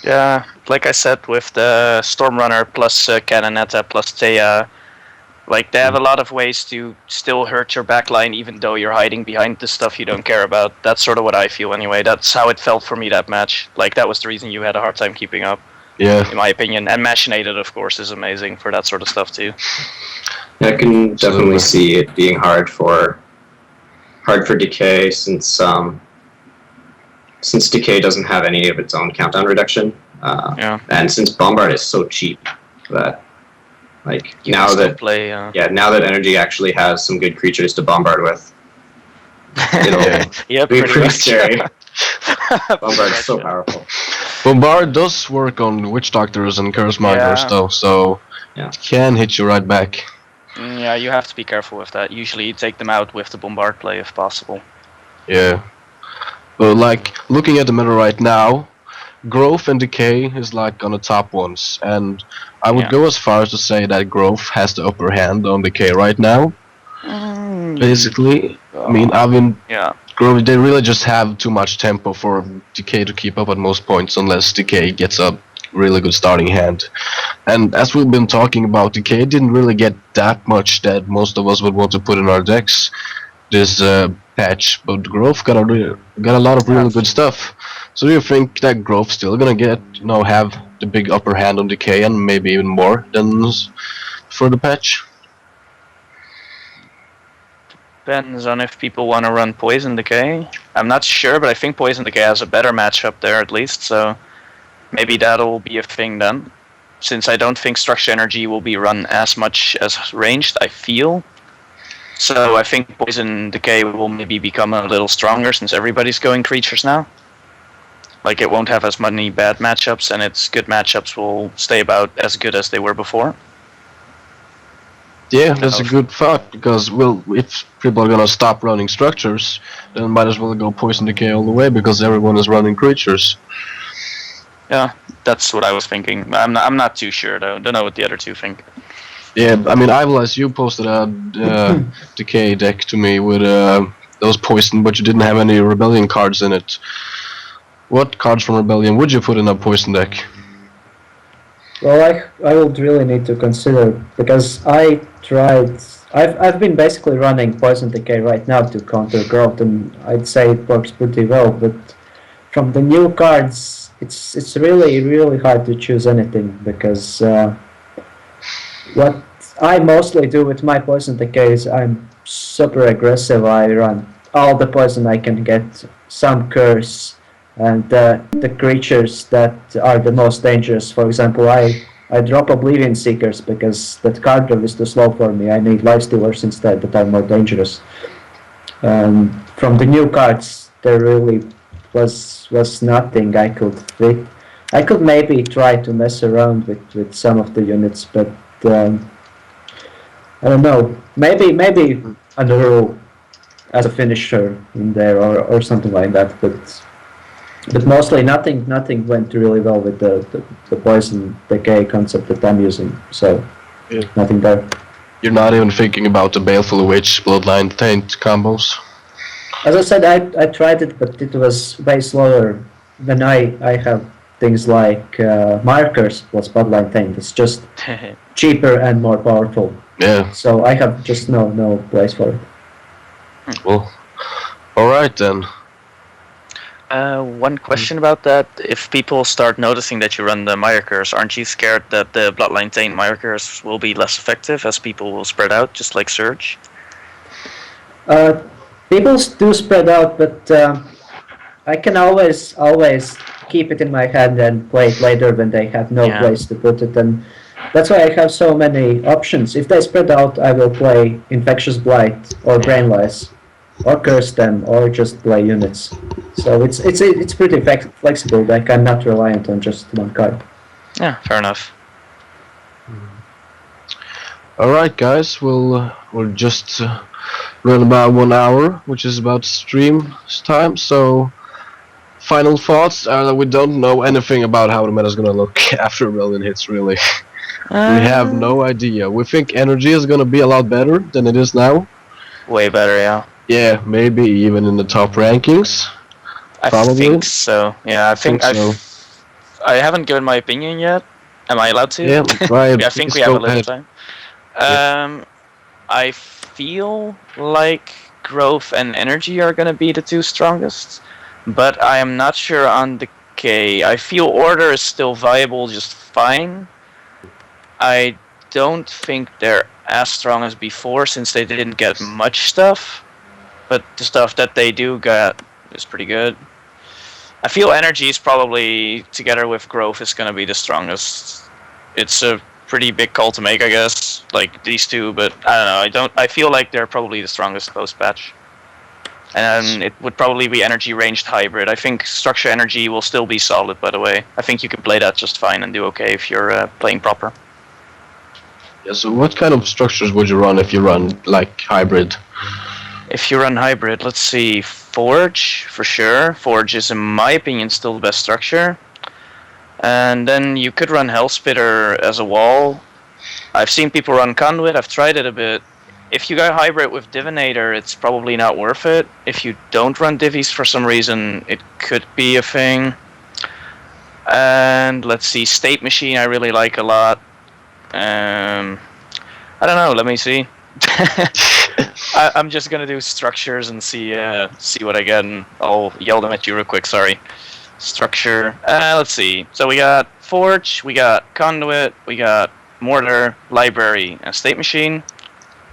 Yeah, like I said, with the Stormrunner plus Canonetta plus Thea, Like, they have a lot of ways to still hurt your backline even though you're hiding behind the stuff you don't care about. That's sort of what I feel anyway. That's how it felt for me, that match. Like, that was the reason you had a hard time keeping up, Yeah. in my opinion. And Machinated, of course, is amazing for that sort of stuff too. I can definitely Absolutely. see it being hard for Decay since Decay doesn't have any of its own countdown reduction. Yeah. And since Bombard is so cheap that, like, You now can still that play. now that Energy actually has some good creatures to bombard with, it'll Yeah, be pretty much. scary. Pretty Bombard much, is so yeah. powerful. Bombard does work on Witch Doctors and Curse Mongers, Yeah. though, so Yeah. it can hit you right back. Yeah, you have to be careful with that. Usually you take them out with the Bombard play if possible. Yeah. But, like, looking at the meta right now, Growth and Decay is, like, on the top ones, and I would Yeah. go as far as to say that Growth has the upper hand on Decay right now. Basically, I mean, Yeah. Grove, they really just have too much tempo for Decay to keep up at most points unless Decay gets a really good starting hand. And as we've been talking about, Decay didn't really get that much that most of us would want to put in our decks this patch, but Grove got a lot of really good stuff. So do you think that Grove's still gonna have the big upper hand on Decay and maybe even more than for the patch? Depends on if people want to run Poison Decay. I'm not sure, but I think Poison Decay has a better matchup there at least, so maybe that'll be a thing then. Since I don't think Structure Energy will be run as much as Ranged, I feel. So I think Poison Decay will maybe become a little stronger since everybody's going creatures now. Like, it won't have as many bad matchups, and its good matchups will stay about as good as they were before. Yeah, that's a good thought, because, well, if people are gonna stop running structures, then might as well go Poison Decay all the way, because everyone is running creatures. Yeah, that's what I was thinking. I'm not too sure, though. Don't know what the other two think. Yeah, I mean, Ivalis, you posted a Decay deck to me with those Poison, but you didn't have any Rebellion cards in it. What cards from Rebellion would you put in a Poison deck? Well, I would really need to consider, because I've been basically running Poison Decay right now to counter Growth, and I'd say it works pretty well, but from the new cards, it's really hard to choose anything, because what I mostly do with my Poison Decay is I'm super aggressive. I run all the poison I can get, some curse, and the creatures that are the most dangerous. For example, I drop Oblivion Seekers because that card draw is too slow for me. I need Lifestealers instead that are more dangerous. From the new cards, there really was nothing I could fit. I could maybe try to mess around with some of the units, but I don't know. Maybe Underrule as a finisher in there or something like that, but mostly nothing went really well with the Poison Decay concept that I'm using, so Yeah. nothing there. You're not even thinking about the Baleful Witch, Bloodline Taint combos? As I said, I tried it, but it was way slower than I have things like Markers plus Bloodline Taint. It's just cheaper and more powerful, Yeah, so I have just no place for it. well, alright then. One question about that. If people start noticing that you run the Myakers, aren't you scared that the Bloodline Taint Myakers will be less effective as people will spread out, just like Surge? People do spread out, but I can always keep it in my hand and play it later when they have no Yeah. place to put it, and that's why I have so many options. If they spread out, I will play Infectious Blight or Brainless, or curse them, or just play units. So it's pretty flexible. Like, I'm not reliant on just one card. Yeah, fair enough. Alright guys, we're just run about 1 hour, which is about stream time, so final thoughts are that we don't know anything about how the meta is gonna look after Rebellion hits, really. We have no idea. We think energy is gonna be a lot better than it is now. Way better, yeah. Yeah, maybe even in the top rankings. I Probably. think so. Yeah, I think so. I haven't given my opinion yet. Am I allowed to? Yeah, try it. I think Please we have go a little ahead. time. I feel like growth and energy are gonna be the two strongest, but I am not sure on decay. I feel order is still viable just fine. I don't think they're as strong as before since they didn't get much stuff, but the stuff that they do get is pretty good. I feel energy is probably together with growth is gonna be the strongest. It's a pretty big call to make, I guess. Like these two, but I don't know. I feel like they're probably the strongest post patch. And it would probably be energy ranged hybrid. I think structure energy will still be solid. By the way, I think you can play that just fine and do okay if you're playing proper. Yeah, so what kind of structures would you run if you run like hybrid? If you run hybrid, let's see, Forge for sure. Forge is, in my opinion, still the best structure. And then you could run Hellspitter as a wall. I've seen people run Conduit. I've tried it a bit. If you go hybrid with Divinator, it's probably not worth it. If you don't run divvies for some reason, it could be a thing. And let's see, State Machine I really like a lot. I don't know. Let me see. I'm just gonna do structures and see what I get, and I'll yell them at you real quick. Sorry. Structure. Let's see. So we got Forge, we got Conduit, we got Mortar, Library, and State Machine,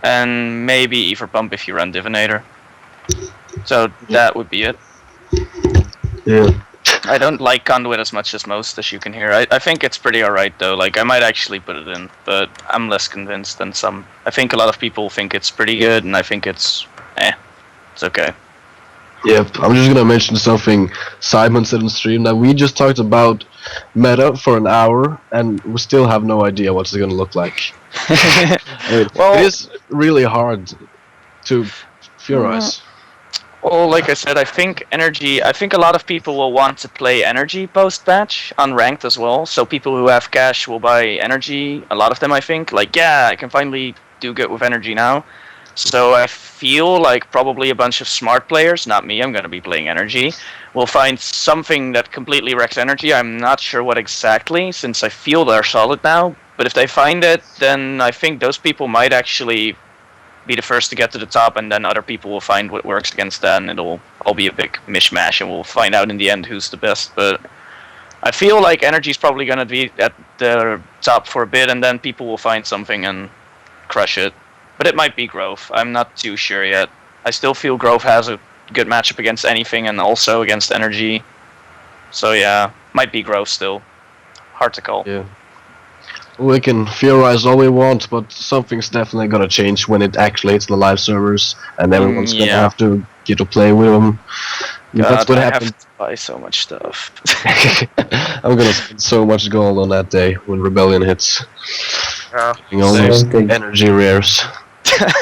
and maybe Ether Pump if you run Divinator. So that would be it. Yeah. I don't like Conduit as much as most, as you can hear. I think it's pretty alright though. Like I might actually put it in, but I'm less convinced than some. I think a lot of people think it's pretty good, and I think it's it's okay. Yeah, I'm just gonna mention something Simon said on stream, that we just talked about meta for an hour and we still have no idea what it's gonna look like. I mean, Well- it is really hard to theorize. Well, like I said, I think a lot of people will want to play energy post-patch, unranked as well. So people who have cash will buy energy. A lot of them, I think. Like, yeah, I can finally do good with energy now. So I feel like probably a bunch of smart players, not me, I'm going to be playing energy, will find something that completely wrecks energy. I'm not sure what exactly, since I feel they're solid now. But if they find it, then I think those people might actually be the first to get to the top, and then other people will find what works against that, and it'll all be a big mishmash, and we'll find out in the end who's the best. But I feel like energy's probably going to be at the top for a bit, and then people will find something and crush it. But it might be Growth. I'm not too sure yet. I still feel Growth has a good matchup against anything, and also against energy. So yeah, might be Growth still. Hard to call. Yeah. We can theorize all we want, but something's definitely gonna change when it actually hits the live servers, and everyone's gonna yeah. have to get to play with them. That's what I happened. have to buy so much stuff. I'm gonna spend so much gold on that day when Rebellion hits. Yeah. Getting all those Same thing. energy rares.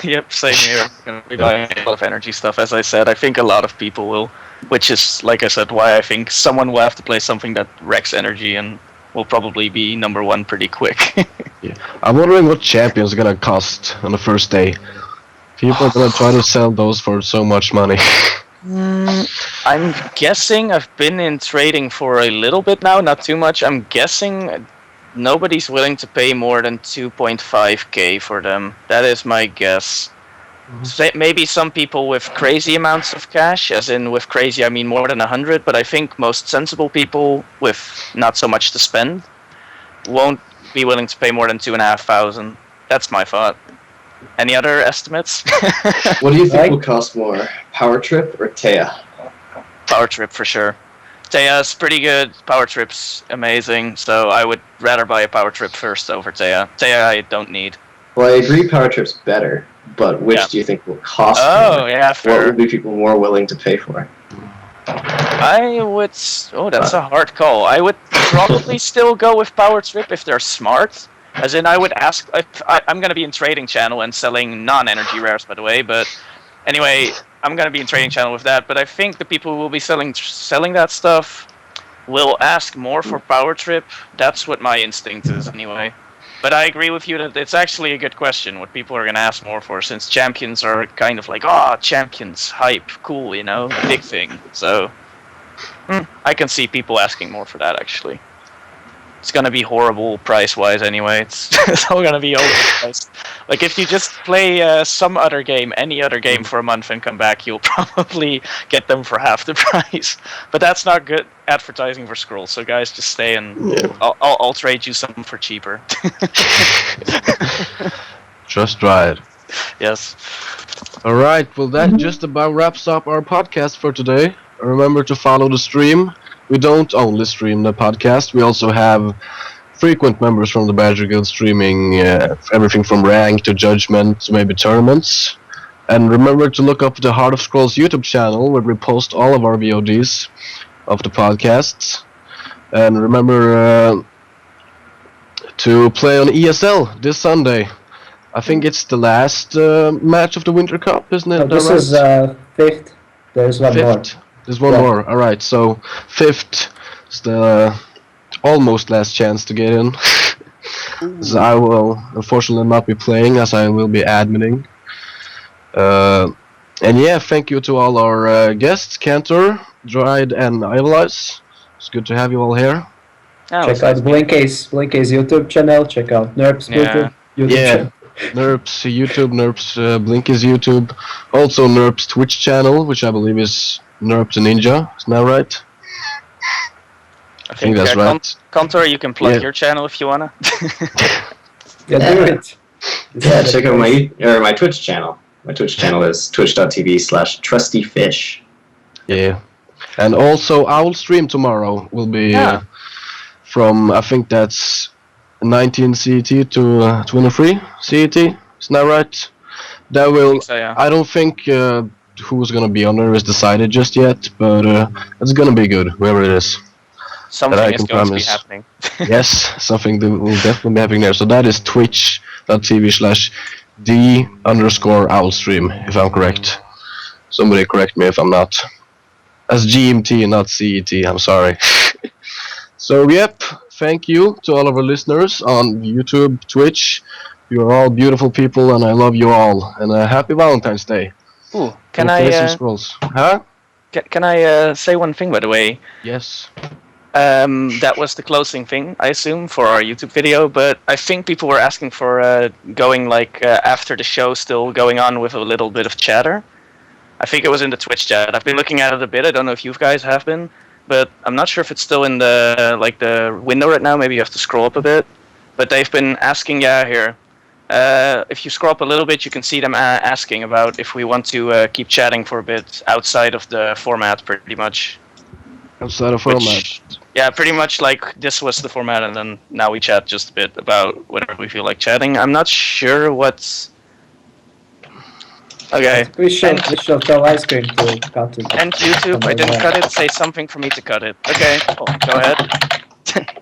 Yep, same here. I'm gonna be buying a lot of energy stuff, as I said. I think a lot of people will, which is, like I said, why I think someone will have to play something that wrecks energy and will probably be number one pretty quick. I'm wondering what champions are gonna cost on the first day. People are gonna try to sell those for so much money. I'm guessing, I've been in trading for a little bit now, not too much. I'm guessing nobody's willing to pay more than 2.5k for them. That is my guess. Maybe some people with crazy amounts of cash, as in with crazy I mean more than 100, but I think most sensible people with not so much to spend won't be willing to pay more than 2,500. That's my thought. Any other estimates? What do you think Right. will cost more, Power Trip or Taya? Power Trip for sure. Teya's pretty good. Power Trip's amazing, so I would rather buy a Power Trip first over Teya. Teya I don't need. Well, I agree Power Trip's better, but which Yeah. do you think will cost Oh, more? yeah, What fair. will be people more willing to pay for? I would. Oh, that's a hard call. I would probably still go with Power Trip if they're smart. As in, I would ask. I'm going to be in Trading Channel and selling non-energy rares, by the way. But anyway, I'm going to be in Trading Channel with that. But I think the people who will be selling that stuff will ask more for Power Trip. That's what my instinct is, anyway. But I agree with you that it's actually a good question what people are going to ask more for, since champions are kind of like, oh, champions, hype, cool, you know, big thing. So I can see people asking more for that, actually. it's gonna be horrible price-wise anyway. It's all gonna be overpriced. Like if you just play some other game, any other game for a month and come back, you'll probably get them for half the price. But that's not good advertising for Scroll. So guys, just stay and I'll trade you some for cheaper. Just try it. Yes. All right. Well, that just about wraps up our podcast for today. Remember to follow the stream. We don't only stream the podcast. We also have frequent members from the Badger Guild streaming everything from rank to judgment to maybe tournaments. And remember to look up the Heart of Scrolls YouTube channel where we post all of our VODs of the podcasts. And remember to play on ESL this Sunday. I think it's the last match of the Winter Cup, isn't it? No, this is fifth. There's one more. Fifth. There's one more. All right, so fifth is the almost last chance to get in. So I will unfortunately not be playing, as I will be adminning. And yeah, thank you to all our guests, Cantor, Dried, and Ivalice. It's good to have you all here. Check out Blinky's YouTube channel. Check out Nerp's YouTube channel. Nerp's YouTube, Nerp's Blinky's YouTube. Also Nerp's Twitch channel, which I believe is Nerp the Ninja. Isn't that right? I think that's right. Contour, you can plug your channel if you wanna. Do it. Yeah, check out my Twitch channel. My Twitch channel is twitch.tv/trustyfish. Yeah. And also our stream tomorrow will be from, I think that's 19 CET to 23 CET. Isn't that right? That will. I think so, yeah. I don't think who's gonna be on there is decided just yet, but it's gonna be good, whoever it is. Something is going to be happening. Yes, something that will definitely be happening there. So that is twitch.tv/D_owlstream, if I'm correct. Somebody correct me if I'm not. That's GMT, not CET, I'm sorry. So, yep, thank you to all of our listeners on YouTube, Twitch. You are all beautiful people, and I love you all. And happy Valentine's Day. Ooh, can play some Scrolls? Huh? Can I say one thing, by the way? Yes. That was the closing thing, I assume, for our YouTube video, but I think people were asking for going, like, after the show, still going on with a little bit of chatter. I think it was in the Twitch chat. I've been looking at it a bit. I don't know if you guys have been, but I'm not sure if it's still in the the window right now. Maybe you have to scroll up a bit. But they've been asking, here. If you scroll up a little bit, you can see them asking about if we want to keep chatting for a bit outside of the format, pretty much. Outside of format. Yeah, pretty much like this was the format, and then now we chat just a bit about whatever we feel like chatting. I'm not sure what's... Okay. We shall tell Ice Cream to cut it. And YouTube, I didn't cut it. Say something for me to cut it. Okay, cool. Go ahead.